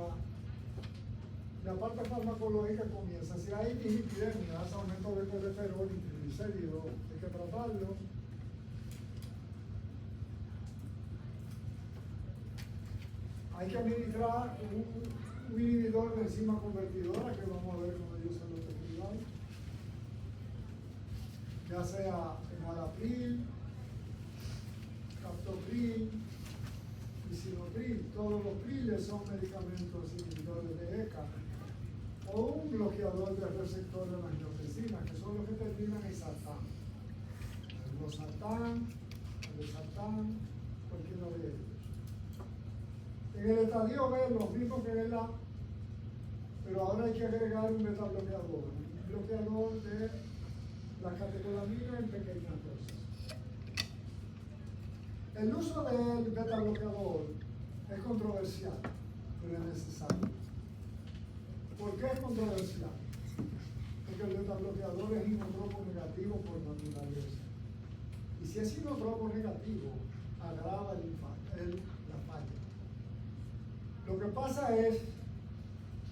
La parte farmacológica comienza. Si hay dislipidemias, aumento de colesterol y triglicéridos, hay que tratarlo. Hay que administrar un inhibidor de enzima convertidora, que vamos a ver cómo yo se lo describo. ya sea enalapril, captopril, lisinopril. Todos los priles son medicamentos inhibidores de ECA o un bloqueador del receptor de la angiotensina, que son los que terminan en sartán. El losartán, el losartán, cualquiera de ellos. En el estadio B, lo mismo que en el A, pero ahora hay que agregar un metabloqueador, un bloqueador de la catecolamina en pequeñas dosis. El uso del metabloqueador es controversial, pero es necesario. ¿Por qué es controversial? Porque el metabloqueador es inotropo negativo por naturaleza. Y si es inotropo negativo, agrava la falla. Lo que pasa es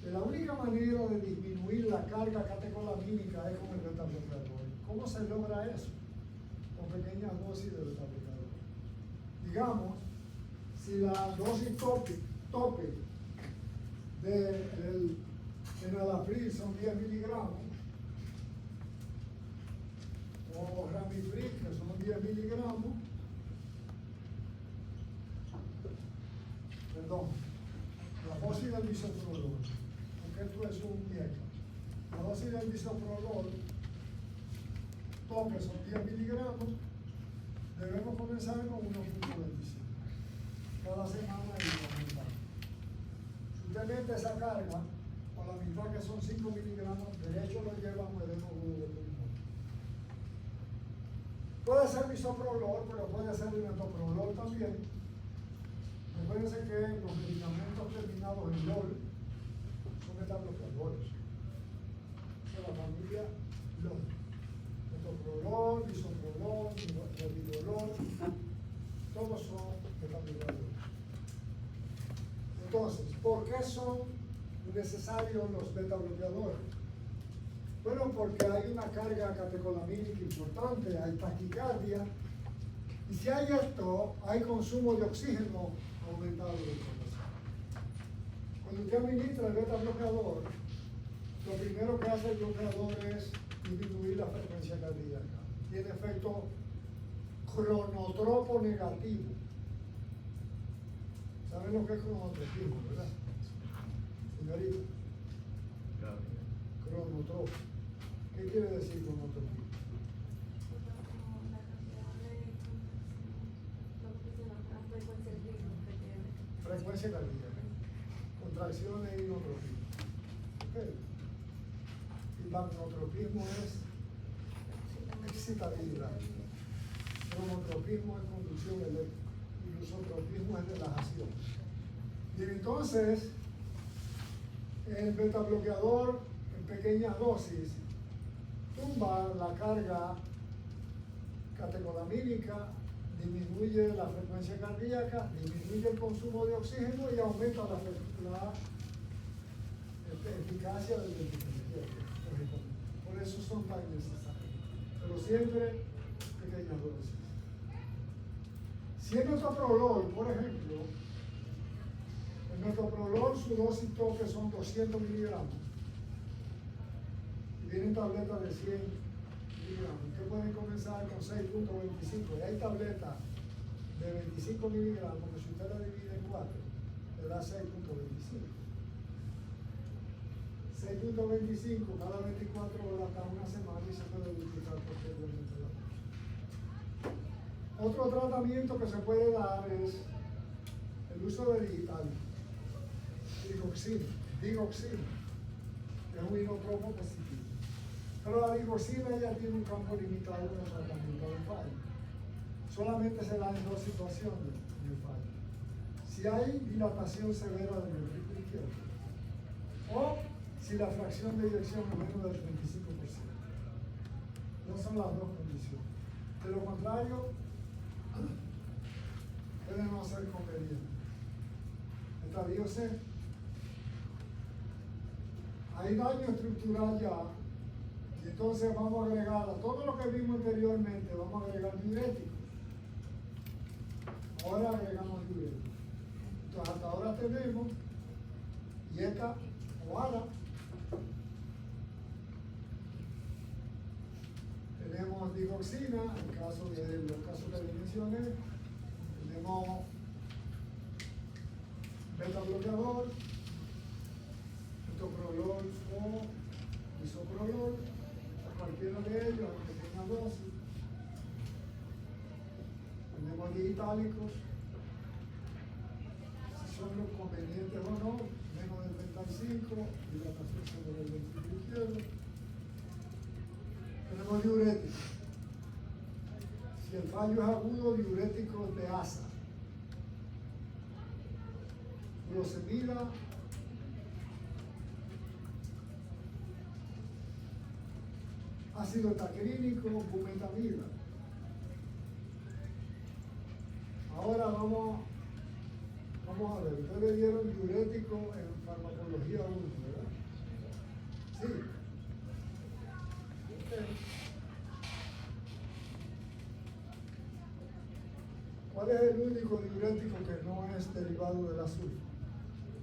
que la única manera de disminuir la carga catecolamínica es con el metabloqueador. ¿Cómo se logra eso? Con pequeñas dosis de metabloqueador. Digamos, si la dosis tope del enalapril son 10 miligramos, o ramipril, que son 10 miligramos, perdón, la dosis del bisoprolol, porque esto es un IECA. La dosis del bisoprolol, tope son 10 miligramos, debemos comenzar con 1.25. Cada semana y aumentar. Si usted mete esa carga, o la mitad que son 5 miligramos, derecho lo lleva a un edema agudo de pulmón. Puede ser bisoprolol, pero puede ser metoprolol también. Recuérdense que los medicamentos terminados en LOL son metabloqueadores. De la familia LOL. Metoprolol, bisoprolol, levodopa, todos son metabloqueadores. Entonces, ¿por qué son necesarios los metabloqueadores? Bueno, porque hay una carga catecolamínica importante, hay taquicardia, y si hay esto, hay consumo de oxígeno aumentado del corazón. Cuando usted administra el metabloqueador, lo primero que hace el bloqueador es disminuir la frecuencia cardíaca. Tiene efecto cronotropo negativo. ¿Saben lo que es cronotropismo, verdad? Señorita. Cronotropo. ¿Qué quiere decir cronotropismo? Frecuencia cardíaca, contracciones y inotropismo. ¿Okay? Y magnotropismo es excitabilidad. Cronotropismo es conducción eléctrica. Y lusotropismo es relajación. Y entonces, el metabloqueador en pequeñas dosis tumba la carga catecolamínica, disminuye la frecuencia cardíaca, disminuye el consumo de oxígeno y aumenta la eficacia del ventilador. Por eso son tan necesarios. Pero siempre pequeñas dosis. Si es metoprolol, por ejemplo, el metoprolol, su dosis tope son 200 miligramos. Y vienen tabletas de 100 miligramos. Usted puede comenzar con 6.25. Y hay tabletas de 25 miligramos, que si usted la divide en 4, le da 6.25. 6.25 cada 24 horas, cada una semana, y se puede utilizar posteriormente la dosis. Otro tratamiento que se puede dar es el uso de digoxina, que es un inotropo positivo. Pero la digoxina ya tiene un campo limitado en el tratamiento del fallo. Solamente se da en dos situaciones en el fallo. Si hay dilatación severa del ventrículo izquierdo o si la fracción de eyección es menos del 35%. Esas son las dos condiciones. De lo contrario, puede no ser conveniente. Estadio C. Hay daño estructural ya, y entonces vamos a agregar a todo lo que vimos anteriormente, vamos a agregar diuréticos. Ahora agregamos diuréticos. Entonces hasta ahora tenemos IECA o ARA, tenemos digoxina, en caso de los casos que les mencioné, tenemos beta bloqueador, metoprolol o bisoprolol, cualquiera de ellos, aunque tenga dosis. Tenemos digitálicos, si son los convenientes o no, menos del 35, dilatación sobre el ventrículo izquierdo. Tenemos diuréticos. Si el fallo es agudo, diuréticos de asa. Furosemida, ácido tacrínico, bumetamida. Ahora vamos a ver, ustedes dieron diurético en farmacología 1, ¿verdad? Sí. Okay. ¿Cuál es el único diurético que no es derivado del azul?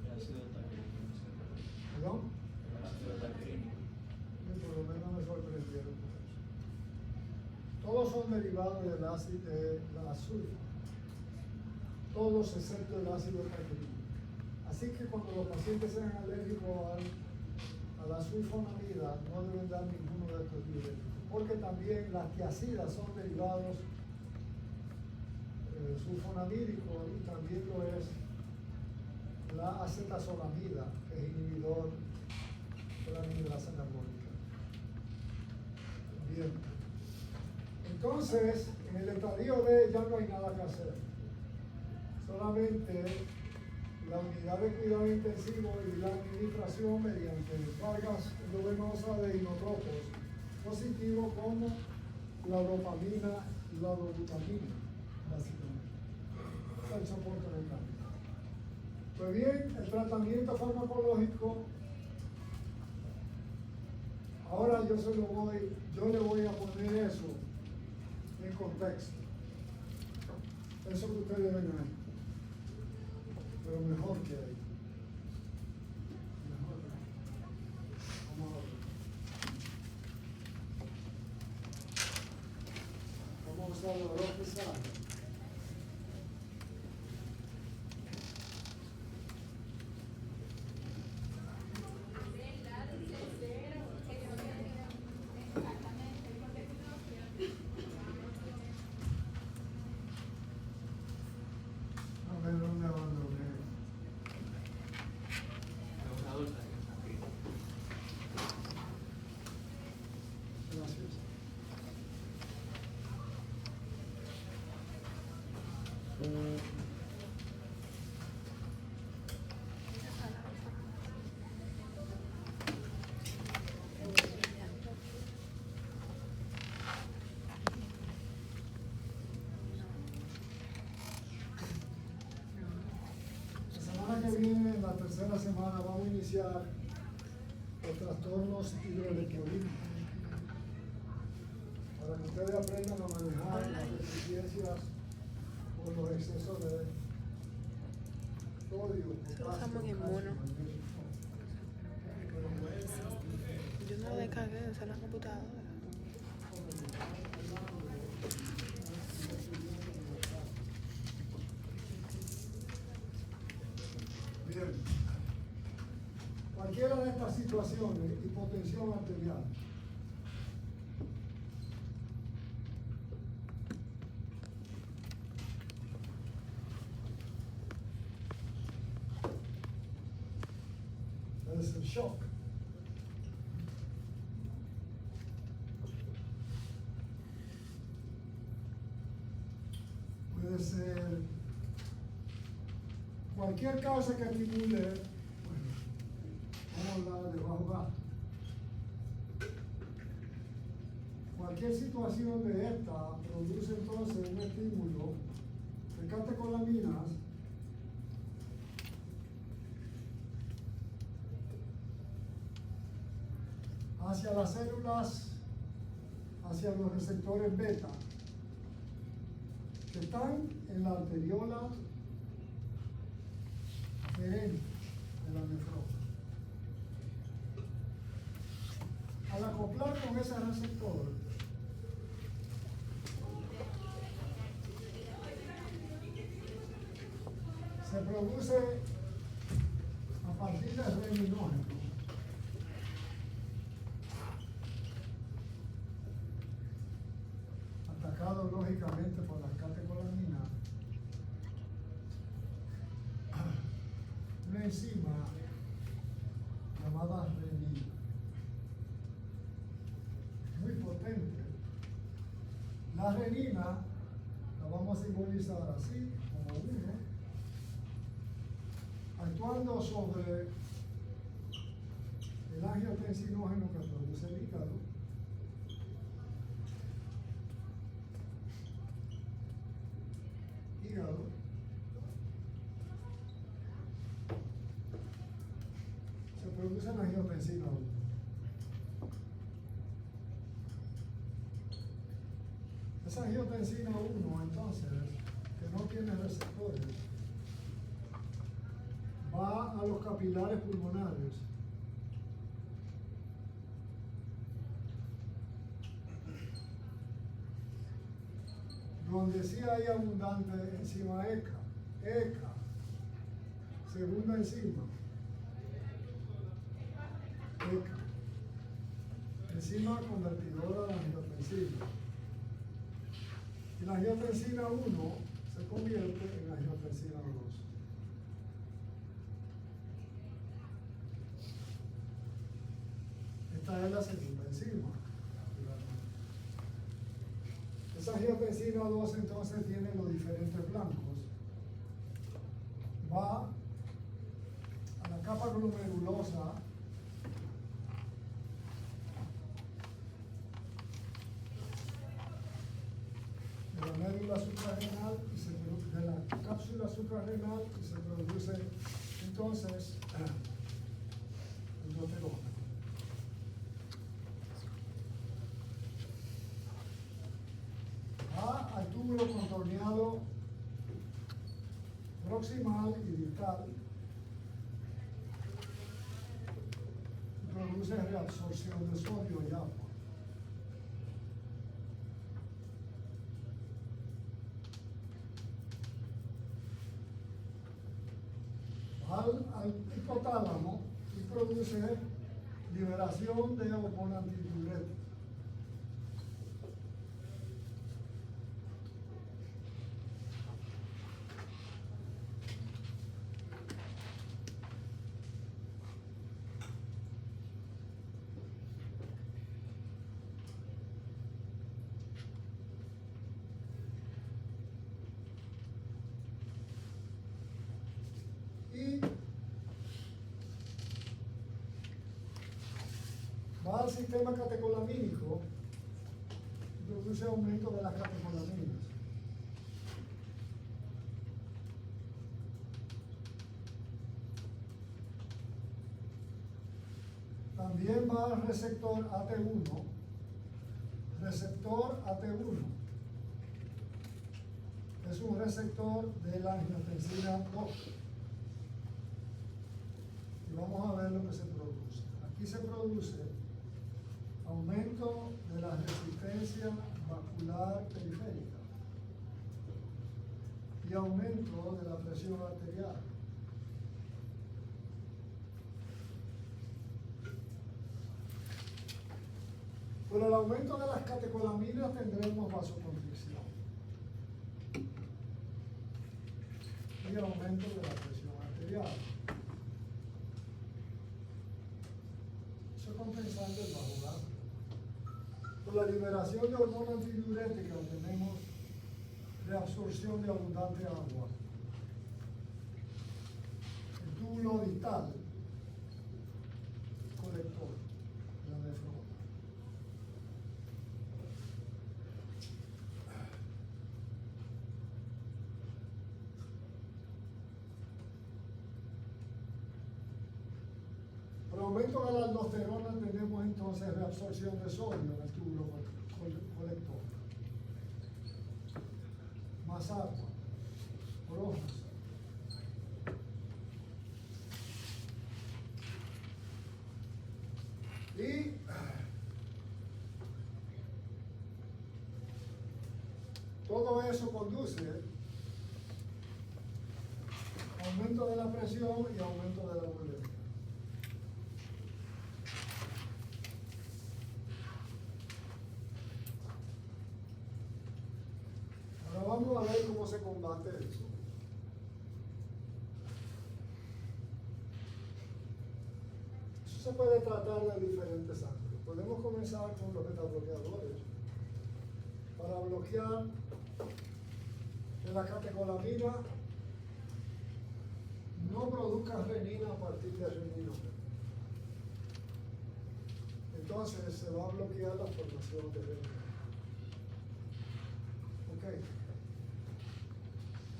El ácido tacrínico. ¿Perdón? El ácido tacrínico. Por lo menos me sorprendieron por eso. Todos son derivados del ácido azul. Todos excepto el ácido tacrínico. Así que cuando los pacientes sean alérgicos a la sulfonamida, no deben dar ninguno de estos diuréticos, porque también las tiazidas son derivados sulfonamídicos y también lo es la acetazolamida, que es inhibidor de la amiglasa anabólica. Bien. Entonces, en el estadio D ya no hay nada que hacer. Solamente la unidad de cuidado intensivo y la administración mediante cargas endovenosas de inotropos positivos como la dopamina y la dobutamina, básicamente. Es el soporte mecánico. Pues bien, el tratamiento farmacológico, ahora yo le voy a poner eso en contexto. Eso que ustedes ven ahí. Pero mejor que ahí. Mejor que ahí. Vamos a ver. Vamos a usar los dos pesajes. A ver dónde abandoné. Es una adulta que está aquí. Gracias. La semana que viene, en la tercera semana, vamos a iniciar los trastornos hidroelectrolíticos. Para que ustedes aprendan a manejar las deficiencias o los excesos de sodio, Eso lo potasio, usamos en calcio, mono. magnesio. Yo no lo descargué en la computadora. Bien. Cualquiera de estas situaciones, hipotensión arterial, es el shock. Puede ser cualquier causa que estimule, bueno, vamos a hablar de bajo gasto. Cualquier situación de esta produce entonces un estímulo de catecolaminas hacia las células, hacia los receptores beta, que están en la arteriola aferente de la nefrona. Al acoplar con ese receptor, se produce a partir del reninógeno. Atacado lógicamente por las catecolaminas, una enzima llamada renina, muy potente. La renina la vamos a simbolizar así, como 1, actuando sobre el angiotensinógeno que produce el hígado. Se produce la angiotensina 1. Esa angiotensina 1, entonces, que no tiene receptores, va a los capilares pulmonares. Donde sí hay abundante enzima ECA. ECA, segunda enzima. ECA, enzima convertidora de angiotensina. Y la angiotensina 1 se convierte en angiotensina 2. Esta es la segunda enzima. Esa angiotensina 2 entonces tiene los diferentes blancos. Va a la capa glomerulosa de la médula suprarrenal y se produce de la cápsula suprarrenal y se produce entonces endotelona. Va al túbulo contorneado proximal y distal y produce reabsorción de sodio y agua. Al hipotálamo y produce liberación de hormona antidiurética. Y va al sistema catecolamínico y produce aumento de las catecolaminas. También va al receptor AT1. Receptor AT1 es un receptor de la angiotensina 2. Y vamos a ver lo que se produce. Aquí se produce aumento de la resistencia vascular periférica y aumento de la presión arterial. Con el aumento de las catecolaminas tendremos vasoconstricción y aumento de la presión arterial. Eso es compensando el bajo gasto. Con la liberación de hormona antidiurética tenemos reabsorción de abundante agua. El túbulo distal, colector, la nefrona. Por aumento de la aldosterona tenemos entonces reabsorción de sodio en el túbulo colector. Más agua, por y todo eso conduce a aumento de la presión y aumento de la bulimia. Ahora vamos a ver cómo se combate eso. Eso se puede tratar de diferentes ángulos. Podemos comenzar con los betabloqueadores para bloquear que la catecolamina no produzca renina a partir de renina. Entonces se va a bloquear la formación de renina. Ok.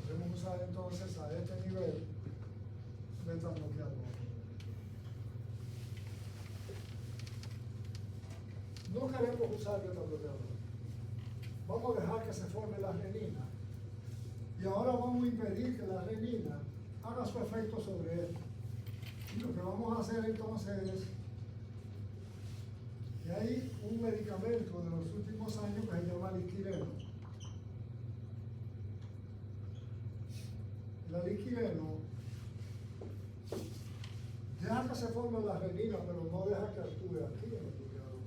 Podemos usar entonces a este nivel betabloqueador. No queremos usar betabloqueador. Vamos a dejar que se forme la renina. Y ahora vamos a impedir que la renina haga su efecto sobre él. Y lo que vamos a hacer entonces es que hay un medicamento de los últimos años que se llama liquileno. La liquileno deja que se forme la renina, pero no deja que actúe aquí en el bloqueador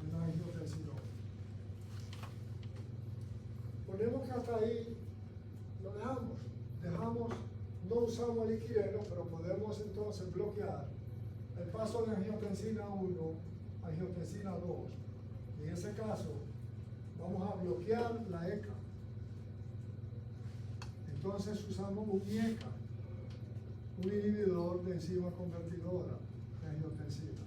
de la angiotensina. Ponemos que hasta ahí lo dejamos, no usamos el liquileno, pero podemos entonces bloquear el paso de angiotensina 1 a angiotensina 2. Y en ese caso, vamos a bloquear la ECA. Entonces usamos un IECA, un inhibidor de enzima convertidora de angiotensina.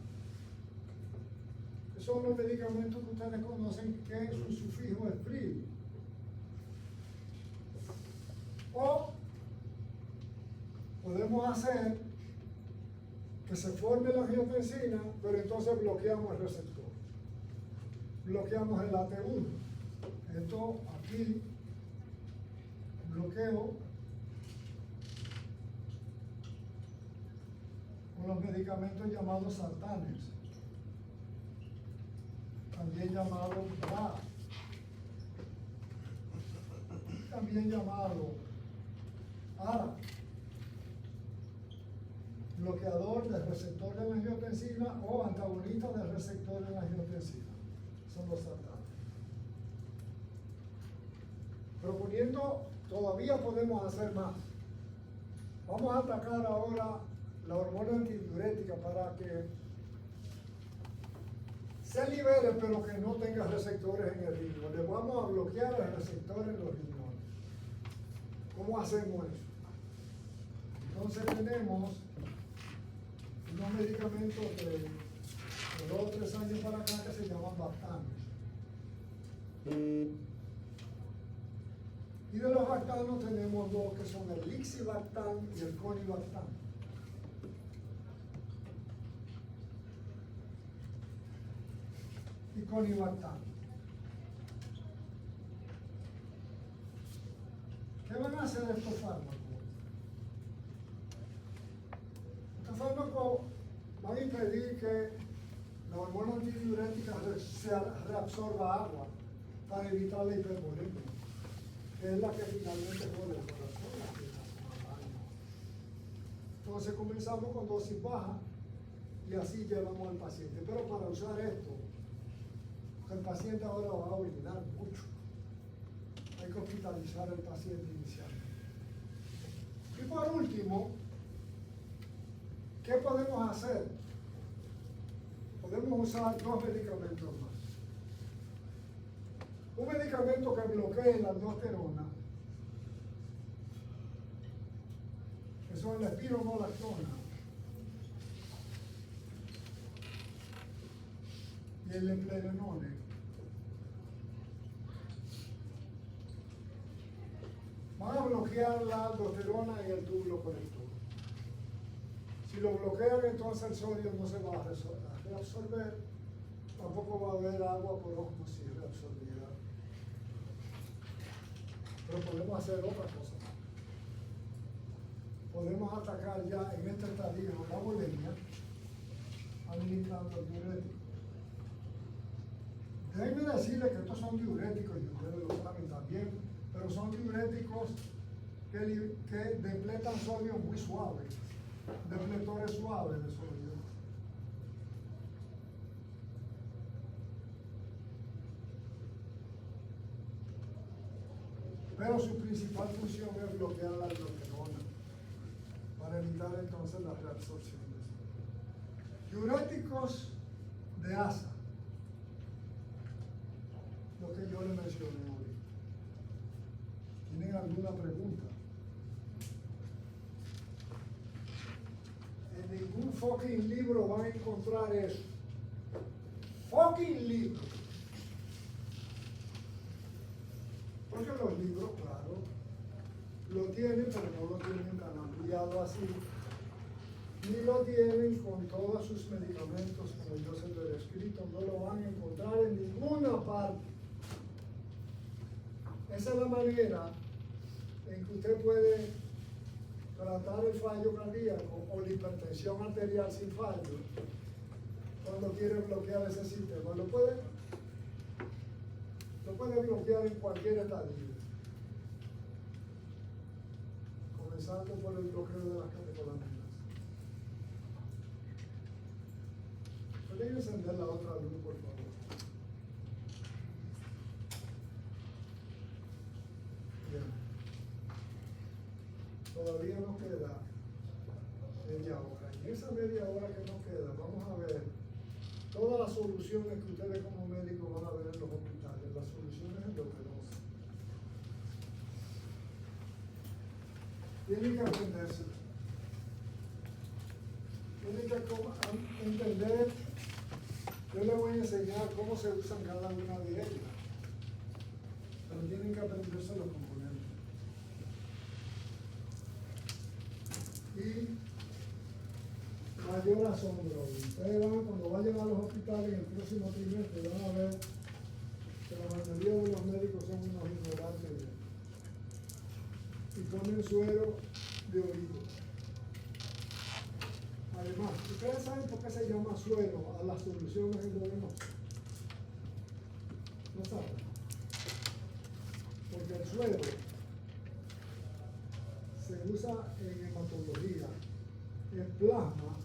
Esos son los medicamentos que ustedes conocen que su sufijo es PRI. O podemos hacer que se forme la angiotensina, pero entonces bloqueamos el receptor. Bloqueamos el AT1. Esto aquí, bloqueo con los medicamentos llamados sartanes, también llamado BRA, también llamado ARA, bloqueador del receptor de la angiotensina o antagonista del receptor de la angiotensina. Son los sartanes. Proponiendo, todavía podemos hacer más. Vamos a atacar ahora la hormona antidiurética para que se libere, pero que no tenga receptores en el riñón. Le vamos a bloquear el receptor en los riñones. ¿Cómo hacemos eso? Entonces tenemos unos medicamentos de 2 o 3 años para acá que se llaman Bactanos. Y de los Bactanos tenemos dos que son el Lixibactam y el Conibactam. Y Conibactam. ¿Qué van a hacer estos fármacos? Estos fármacos van a impedir que la hormona antidiurética se reabsorba agua para evitar la hipervolemia, que es la que finalmente jode el corazón. Entonces comenzamos con dosis bajas y así llevamos al paciente. Pero para usar esto, el paciente ahora va a orinar mucho. Hay que hospitalizar al paciente inicialmente. Y por último, ¿qué podemos hacer? Podemos usar 2 medicamentos más. Un medicamento que bloquee la aldosterona, que son la espironolactona y el eplerenone. Van a bloquear la aldosterona y el túbulo conector. Si lo bloquean, entonces el sodio no se va a reabsorber, tampoco va a haber agua por ósmosis reabsorbida. Pero podemos hacer otra cosa. Podemos atacar ya en este estadio la bulimia administrando el diurético. Déjenme decirles que estos son diuréticos y ustedes lo saben también, pero son diuréticos que depletan sodio muy suave, depletores suaves de sodio. Pero su principal función es bloquear la aldosterona para evitar entonces la reabsorción de sodio. Diuréticos de asa, lo que yo le mencioné ahorita. ¿Tienen alguna pregunta? En ningún fucking libro van a encontrar eso. Fucking libro. Porque los libros, claro, lo tienen, pero no lo tienen tan ampliado así. Ni lo tienen con todos sus medicamentos, como yo se lo he descrito, no lo van a encontrar en ninguna parte. Esa es la manera en que usted puede tratar el fallo cardíaco o la hipertensión arterial sin fallo cuando quiere bloquear ese sistema. Lo puede bloquear en cualquier estadio, comenzando por el bloqueo de las catecolaminas. ¿Pueden encender la otra luz, por favor? Bien. Todavía nos queda media hora. Y en esa media hora que nos queda, vamos a ver todas las soluciones que ustedes como médicos van a ver en los hospitales, las soluciones endocrinosas. Tienen que aprenderse. Tienen que entender. Yo les voy a enseñar cómo se usan cada una de ellas. Pero tienen que aprenderse los componentes. Y mayor asombro. Ustedes van, cuando vayan a los hospitales en el próximo trimestre, van a ver que la mayoría de los médicos son unos ignorantes y ponen suero de origen. Además, ¿ustedes saben por qué se llama suero a las soluciones endovenosas? ¿No saben? Porque el suero se usa en hematología, en plasma,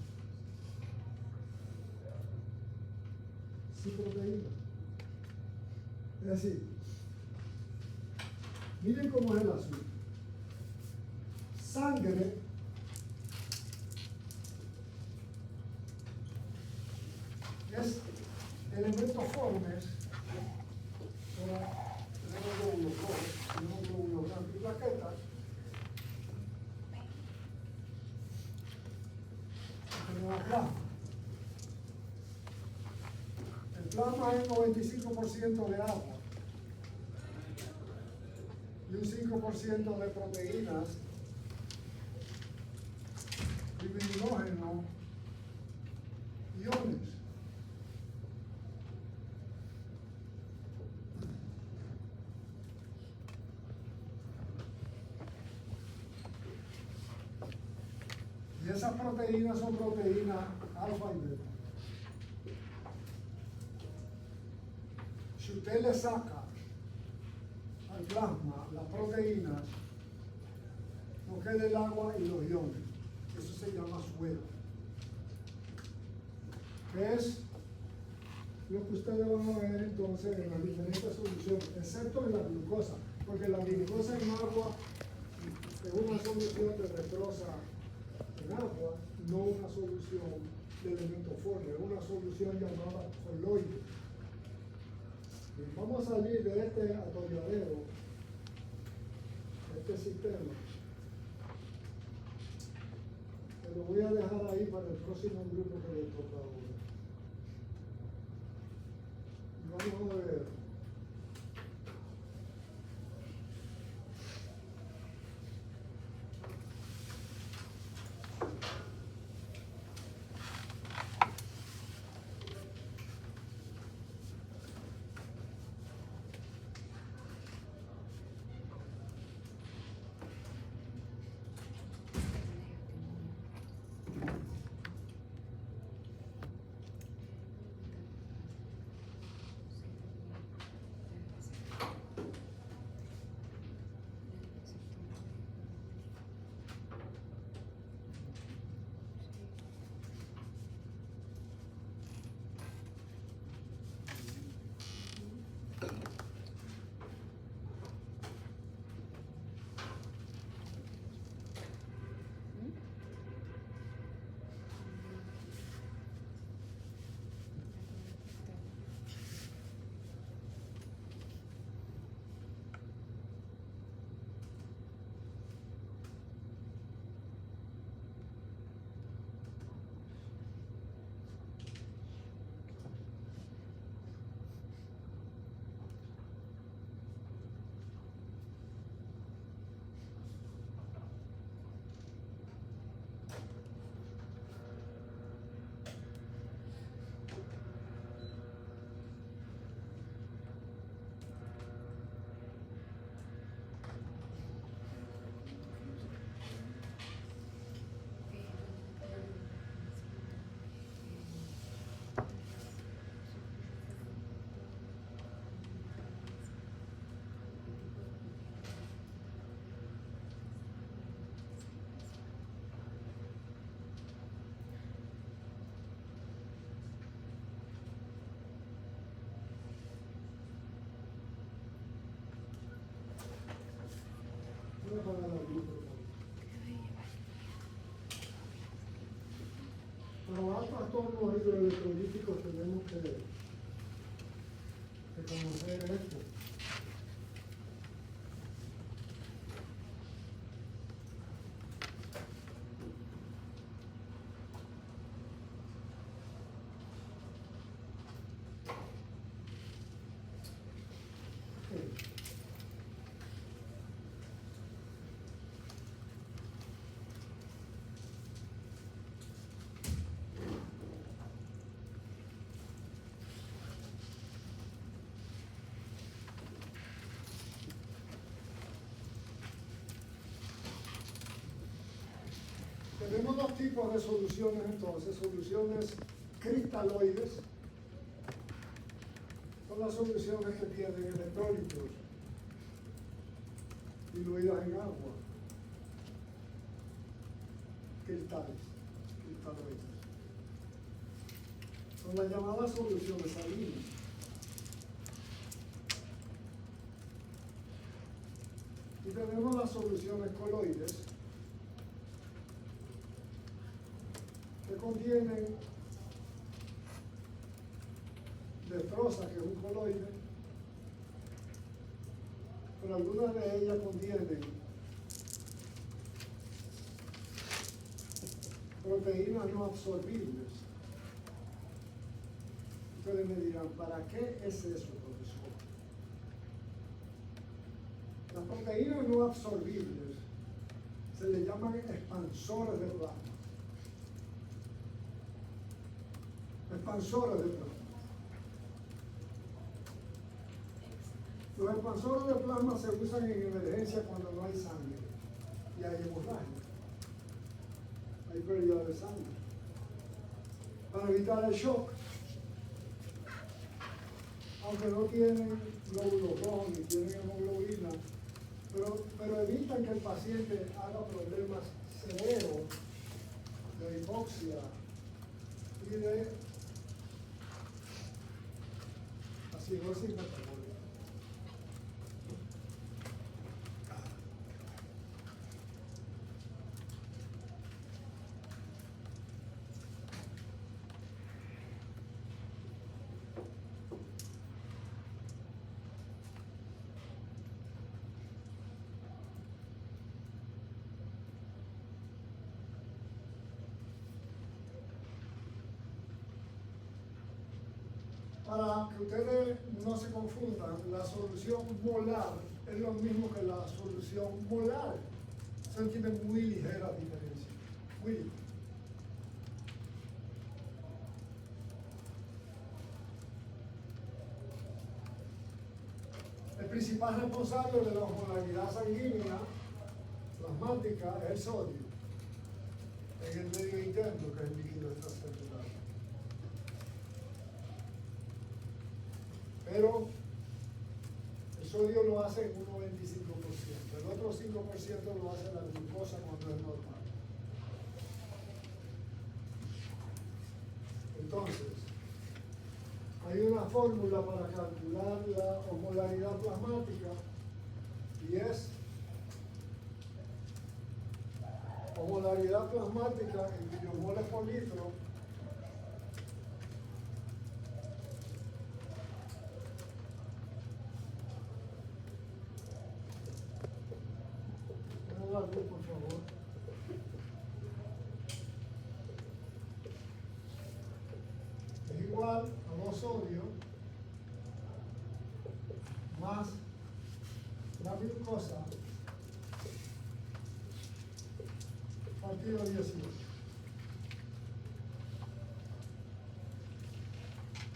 sin proteína. Es decir, miren cómo es el asunto. Sangre es elementos formes como tenemos glóbulos rojos, tenemos glóbulos blancos y plaquetas. Tenemos plasma. El plasma es 95% de agua y un 5% de proteínas, fibrinógeno, iones. Y esas proteínas son proteínas alfa y beta. Si usted le saca al plasma las proteínas, no queda el agua y los iones. Eso se llama suero. Que es lo que ustedes van a ver entonces en las diferentes soluciones, excepto en la glucosa, porque la glucosa en agua es una solución que destroza en agua, no una solución de elementos formes, es una solución llamada coloide. Bien, vamos a salir de este atolladero, de este sistema. Que lo voy a dejar ahí para el próximo grupo que le toca ahora. Vamos a ver. trastornos hidroelectrolíticos tenemos que conocer esto. Tenemos dos tipos de soluciones entonces, soluciones cristaloides, son las soluciones que tienen electrolitos diluidas en agua, cristaloides. Son las llamadas soluciones salinas. Y tenemos las soluciones coloides, que contienen destroza, que es un coloide, pero algunas de ellas contienen proteínas no absorbibles. Ustedes me dirán, ¿para qué es eso, profesor? Las proteínas no absorbibles se le llaman expansores de plasma. Expansores de plasma. Los expansores de plasma se usan en emergencia cuando no hay sangre y hay hemorragia. Hay pérdida de sangre. Para evitar el shock, aunque no tienen glóbulos rojos ni tienen hemoglobina, pero evitan que el paciente haga problemas severos de hipoxia y de acidosis metabólica. Para que ustedes no se confundan, la solución molar es lo mismo que la solución molar. Son tienen muy ligeras diferencias. Muy ligeras. El principal responsable de la osmolaridad sanguínea plasmática es el sodio en el medio interno, que es el líquido extracelular. Pero el sodio lo hace en un 95%, el otro 5% lo hace la glucosa cuando es normal. Entonces, hay una fórmula para calcular la osmolaridad plasmática y es osmolaridad plasmática en millimoles por litro por favor. Es igual a 2 sodio más la glucosa partido 18.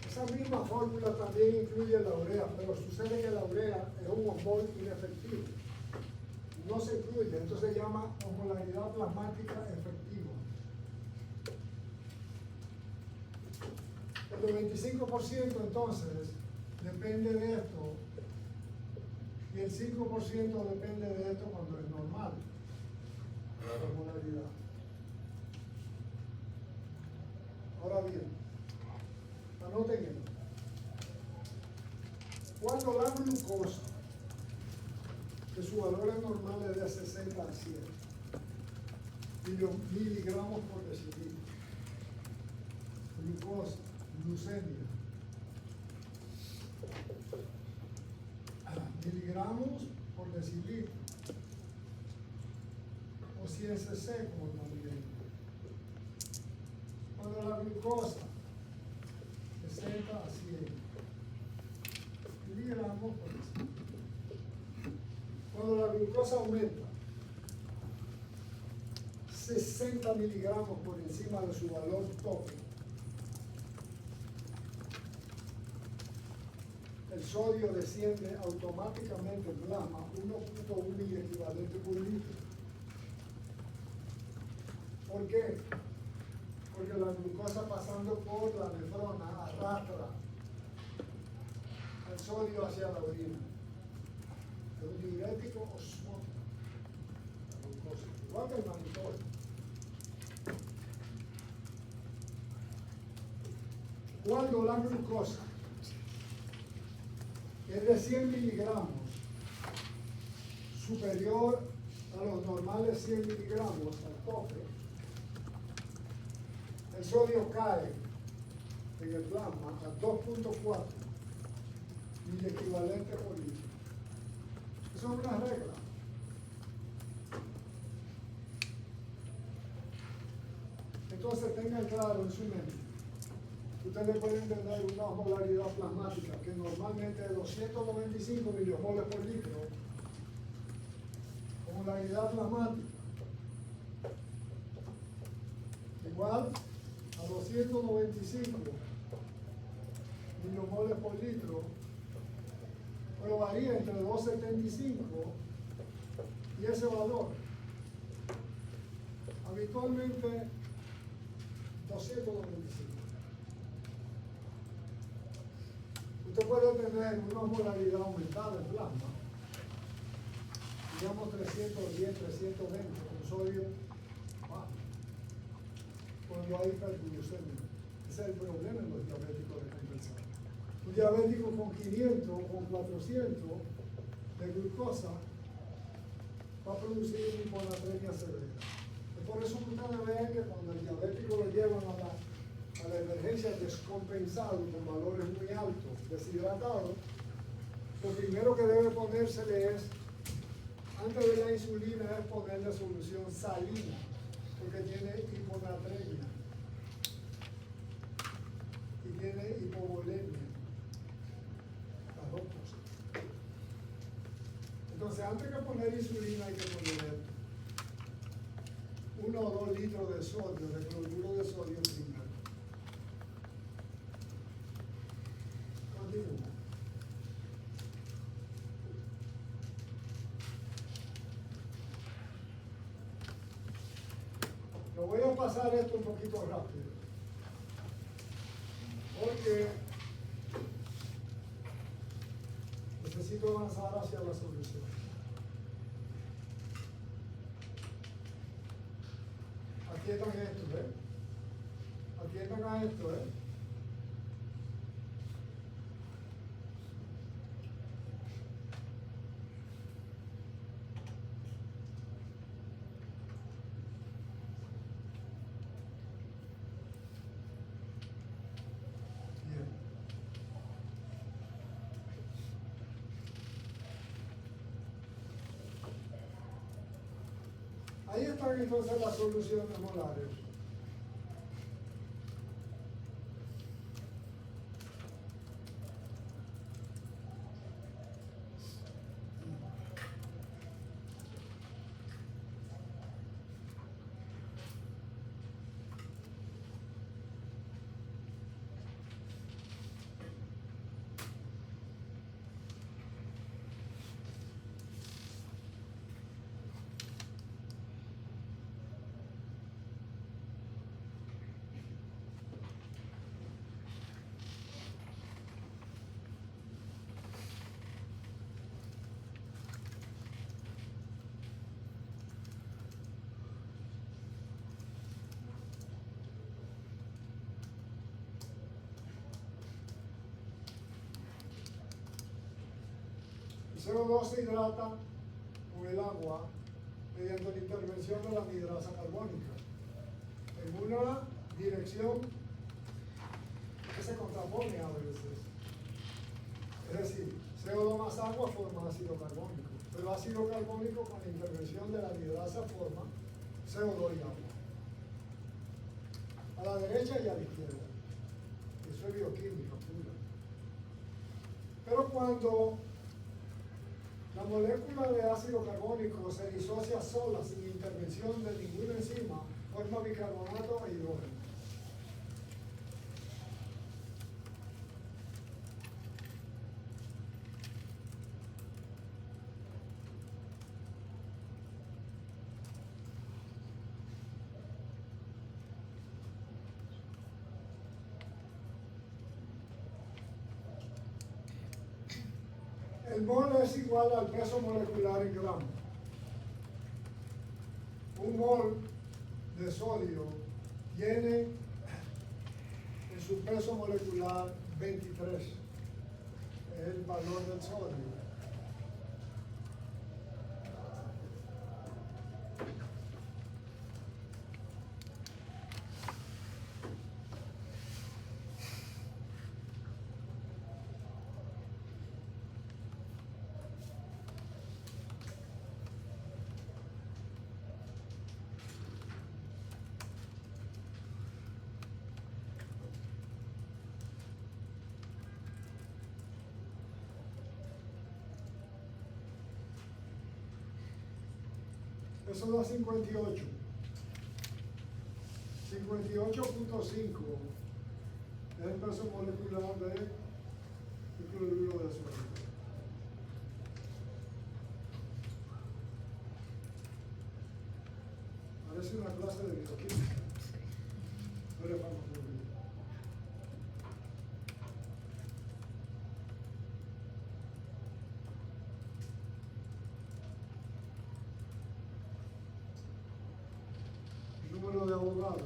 Esa misma fórmula también incluye la urea, pero sucede que la urea es un osmol inefectivo. No se incluye, entonces se llama osmolaridad plasmática efectiva. El 95% entonces depende de esto y el 5% depende de esto cuando es normal. La osmolaridad. Ahora bien, anoten esto. Cuando la glucosa, que su valor es normal es de 60 a 100 miligramos por decilitro. glucosa, glucemia. Miligramos por decilitro. O 100 cc como también. Cuando la glucosa de 60 a 100 miligramos por decilitro. Cuando la glucosa aumenta 60 miligramos por encima de su valor tope, el sodio desciende automáticamente en plasma 1.1 miliequivalente por litro. ¿Por qué? Porque la glucosa pasando por la nefrona arrastra el sodio hacia la orina. Es un diurético osmótico, la glucosa, igual que el mannitol. Cuando la glucosa es de 100 miligramos superior a los normales 100 miligramos al tope, el sodio cae en el plasma a 2.4 miliequivalentes por litro. Eso es una regla. Entonces tengan claro en su mente, ustedes pueden tener una osmolaridad plasmática que normalmente es 295 milimoles por litro, osmolaridad plasmática igual a 295 milimoles por litro, pero varía entre 275 y ese valor. Habitualmente 295. Usted puede tener una osmolaridad aumentada en plasma, digamos 310, 320, con sodio bajo, cuando hay hiperglucemia. Ese es el problema en los diabéticos descompensados. Un diabético con 500 o con 400 de glucosa va a producir una hiponatremia severa. Es por eso que ustedes ven que cuando el diabético lo llevan a la emergencia descompensado con valores muy altos, deshidratado, lo primero que debe ponérsele es, antes de la insulina, es ponerle solución salina, porque tiene hiponatremia y tiene hipovolemia, las dos cosas. Entonces, antes de poner insulina hay que poner 1 o 2 litros de sodio, de cloruro de sodio primero. Continúa. Lo voy a pasar esto un poquito rápido, porque necesito avanzar hacia la solución. Atiendan esto, Atiendan a esto, Bien. Ahí están entonces las soluciones molares. El CO2 se hidrata con el agua mediante la intervención de la anhidrasa carbónica en una dirección que se contrapone a veces. Es decir, CO2 más agua forma ácido carbónico, pero ácido carbónico con la intervención de la anhidrasa forma CO2 y agua. A la derecha y a la izquierda. Eso es bioquímica pura. Pero cuando la molécula de ácido carbónico se disocia sola, sin intervención de ninguna enzima, forma bicarbonato e hidrógeno. El mol es igual al peso molecular en gramos. Un mol de sodio tiene en su peso molecular 23. Es el valor del sodio. Eso da 58. 58.5 es el peso molecular de cloruro de sodio. Parece una clase de bioquímica. No le vamos a olvidar. Número de abogados.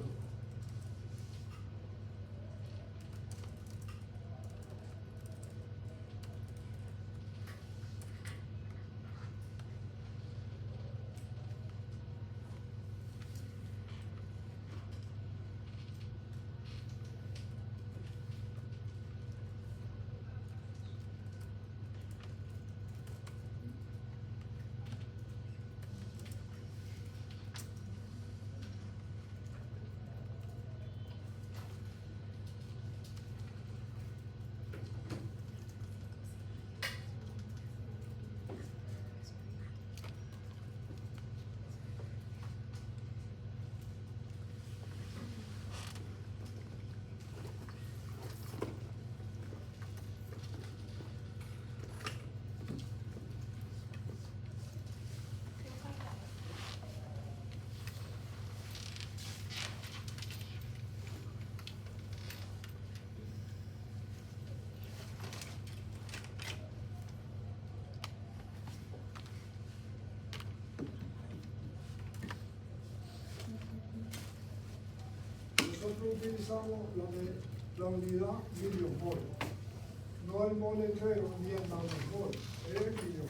Nosotros utilizamos la unidad miliomol, no el mol entero ni el nanomol, es el miliomol.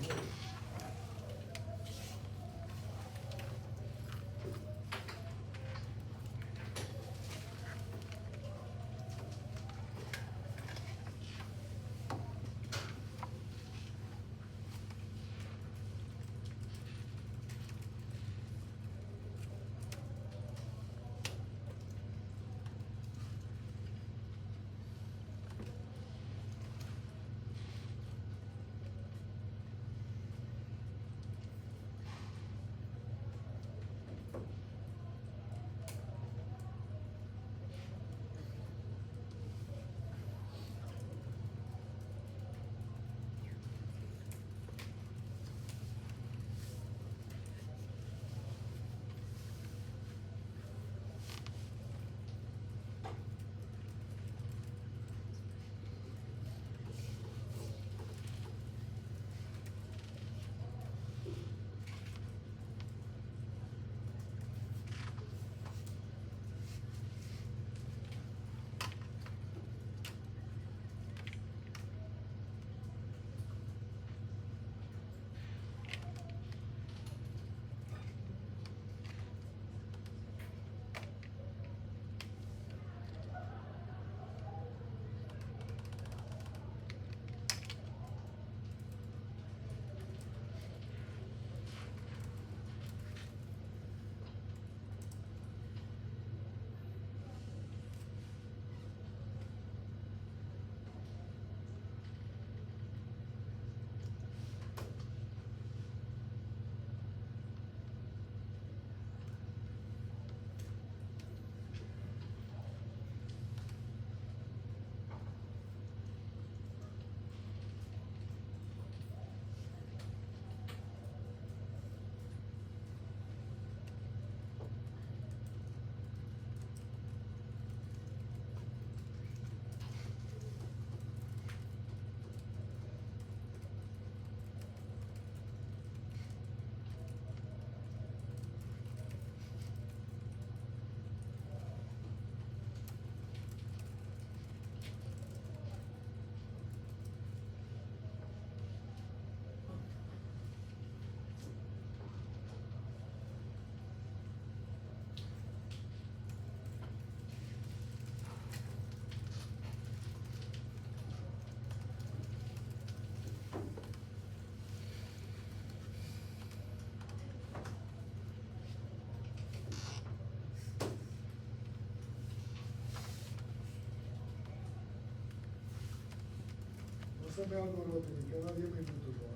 se me alborote, me queda 10 minutos todavía.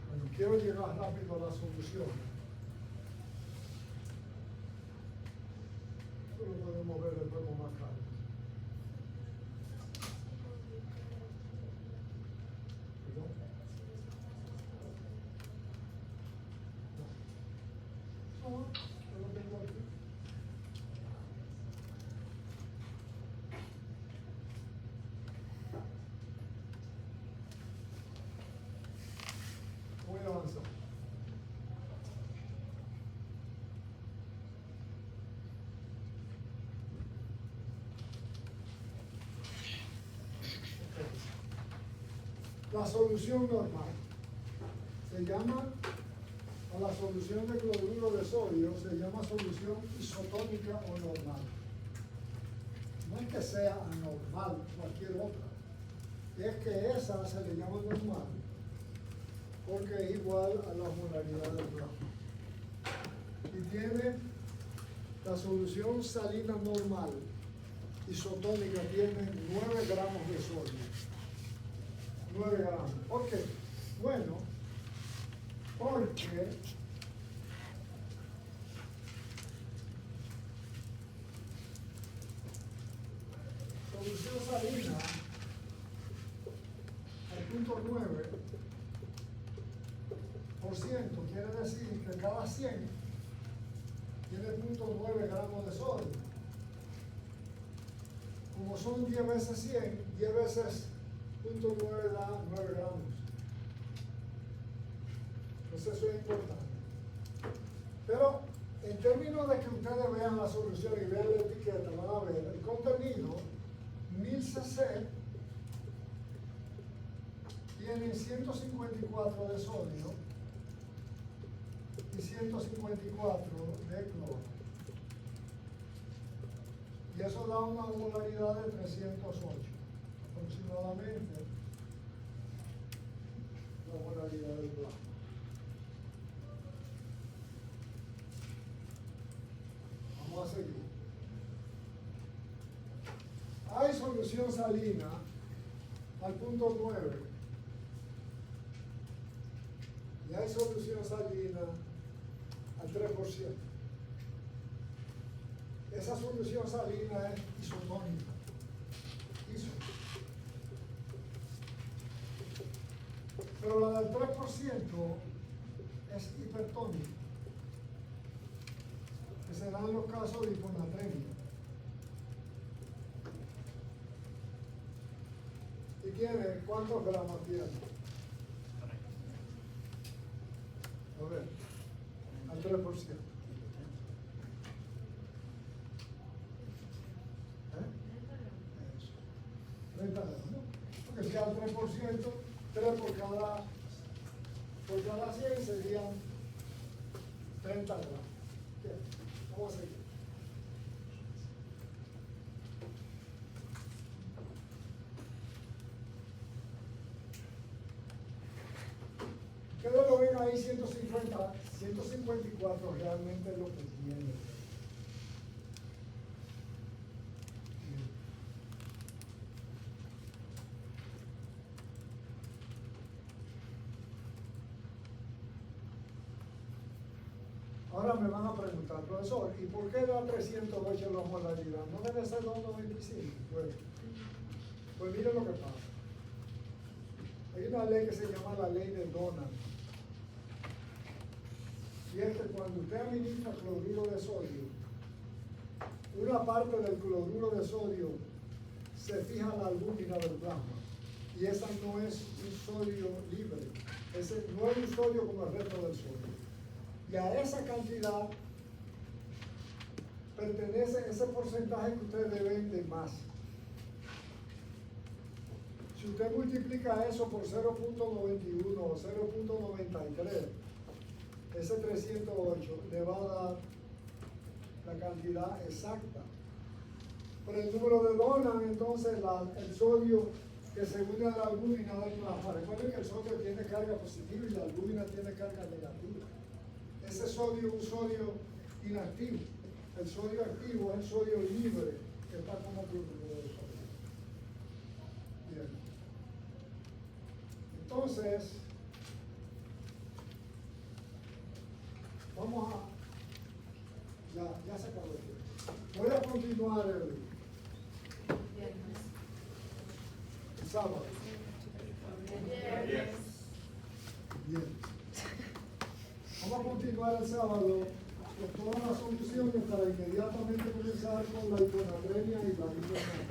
Bueno, quiero llegar rápido a la solución. Esto lo podemos ver después con más calma. ¿Perdón? No, yo lo tengo aquí. Voy a avanzar. La solución normal se llama, a la solución de cloruro de sodio se llama solución isotónica o normal. No es que sea anormal cualquier otra, es que esa se le llama normal porque es igual a la molaridad del plasma. Y tiene la solución salina normal isotónica, tiene 9 gramos de sodio. 9 gramos. ¿Por qué? Bueno, porque solución salina al punto 9%, quiere decir que cada 100 tiene 0.9 gramos de sodio. Como son 10 veces 100, 10 veces 0.9 da 9 gramos. Entonces eso es importante. Pero en términos de que ustedes vean la solución y vean la etiqueta, van a ver el contenido 1000 cc tiene 154 de sodio y 154 de cloro. Y eso da una molaridad de 308 aproximadamente, la molaridad del plasma. Vamos a seguir. Hay solución salina al punto 9 y hay solución salina al 3%. Esa solución salina es isotónica. Pero la del 3% es hipertónica, que se dan los casos de hiponatremia. ¿Y tiene cuántos gramos tiene? A ver, al 3%. Eso. 30 gramos, ¿no? Porque si al 3%, 3 por cada 100 serían 30 gramos. Bien, vamos a seguir. Ustedes lo ven ahí 150, 154 realmente es lo que tiene. Ahora me van a preguntar, profesor, ¿y por qué da 308 la molaridad? ¿No debe ser 295? Pues miren lo que pasa. Hay una ley que se llama la ley de Donald. Y es que cuando usted administra cloruro de sodio, una parte del cloruro de sodio se fija a la albúmina del plasma. Y esa no es un sodio libre. Ese no es un sodio como el resto del sodio. Y a esa cantidad pertenece ese porcentaje que ustedes ven de masa. Si usted multiplica eso por 0.91 o 0.93, ese 308 le va a dar la cantidad exacta. Por el número de Donnan, entonces el sodio que se une a la albúmina del plasma. Recuerden que el sodio tiene carga positiva y la albúmina tiene carga negativa. Ese sodio es un sodio inactivo. El sodio activo es el sodio libre que está como cloruro de sodio. Bien. Entonces, vamos a... Ya se acabó el tiempo. Voy a continuar el sábado. Viernes. Bien. Vamos a continuar el sábado con todas las soluciones para inmediatamente comenzar con la hiponatremia y la hiponatremia.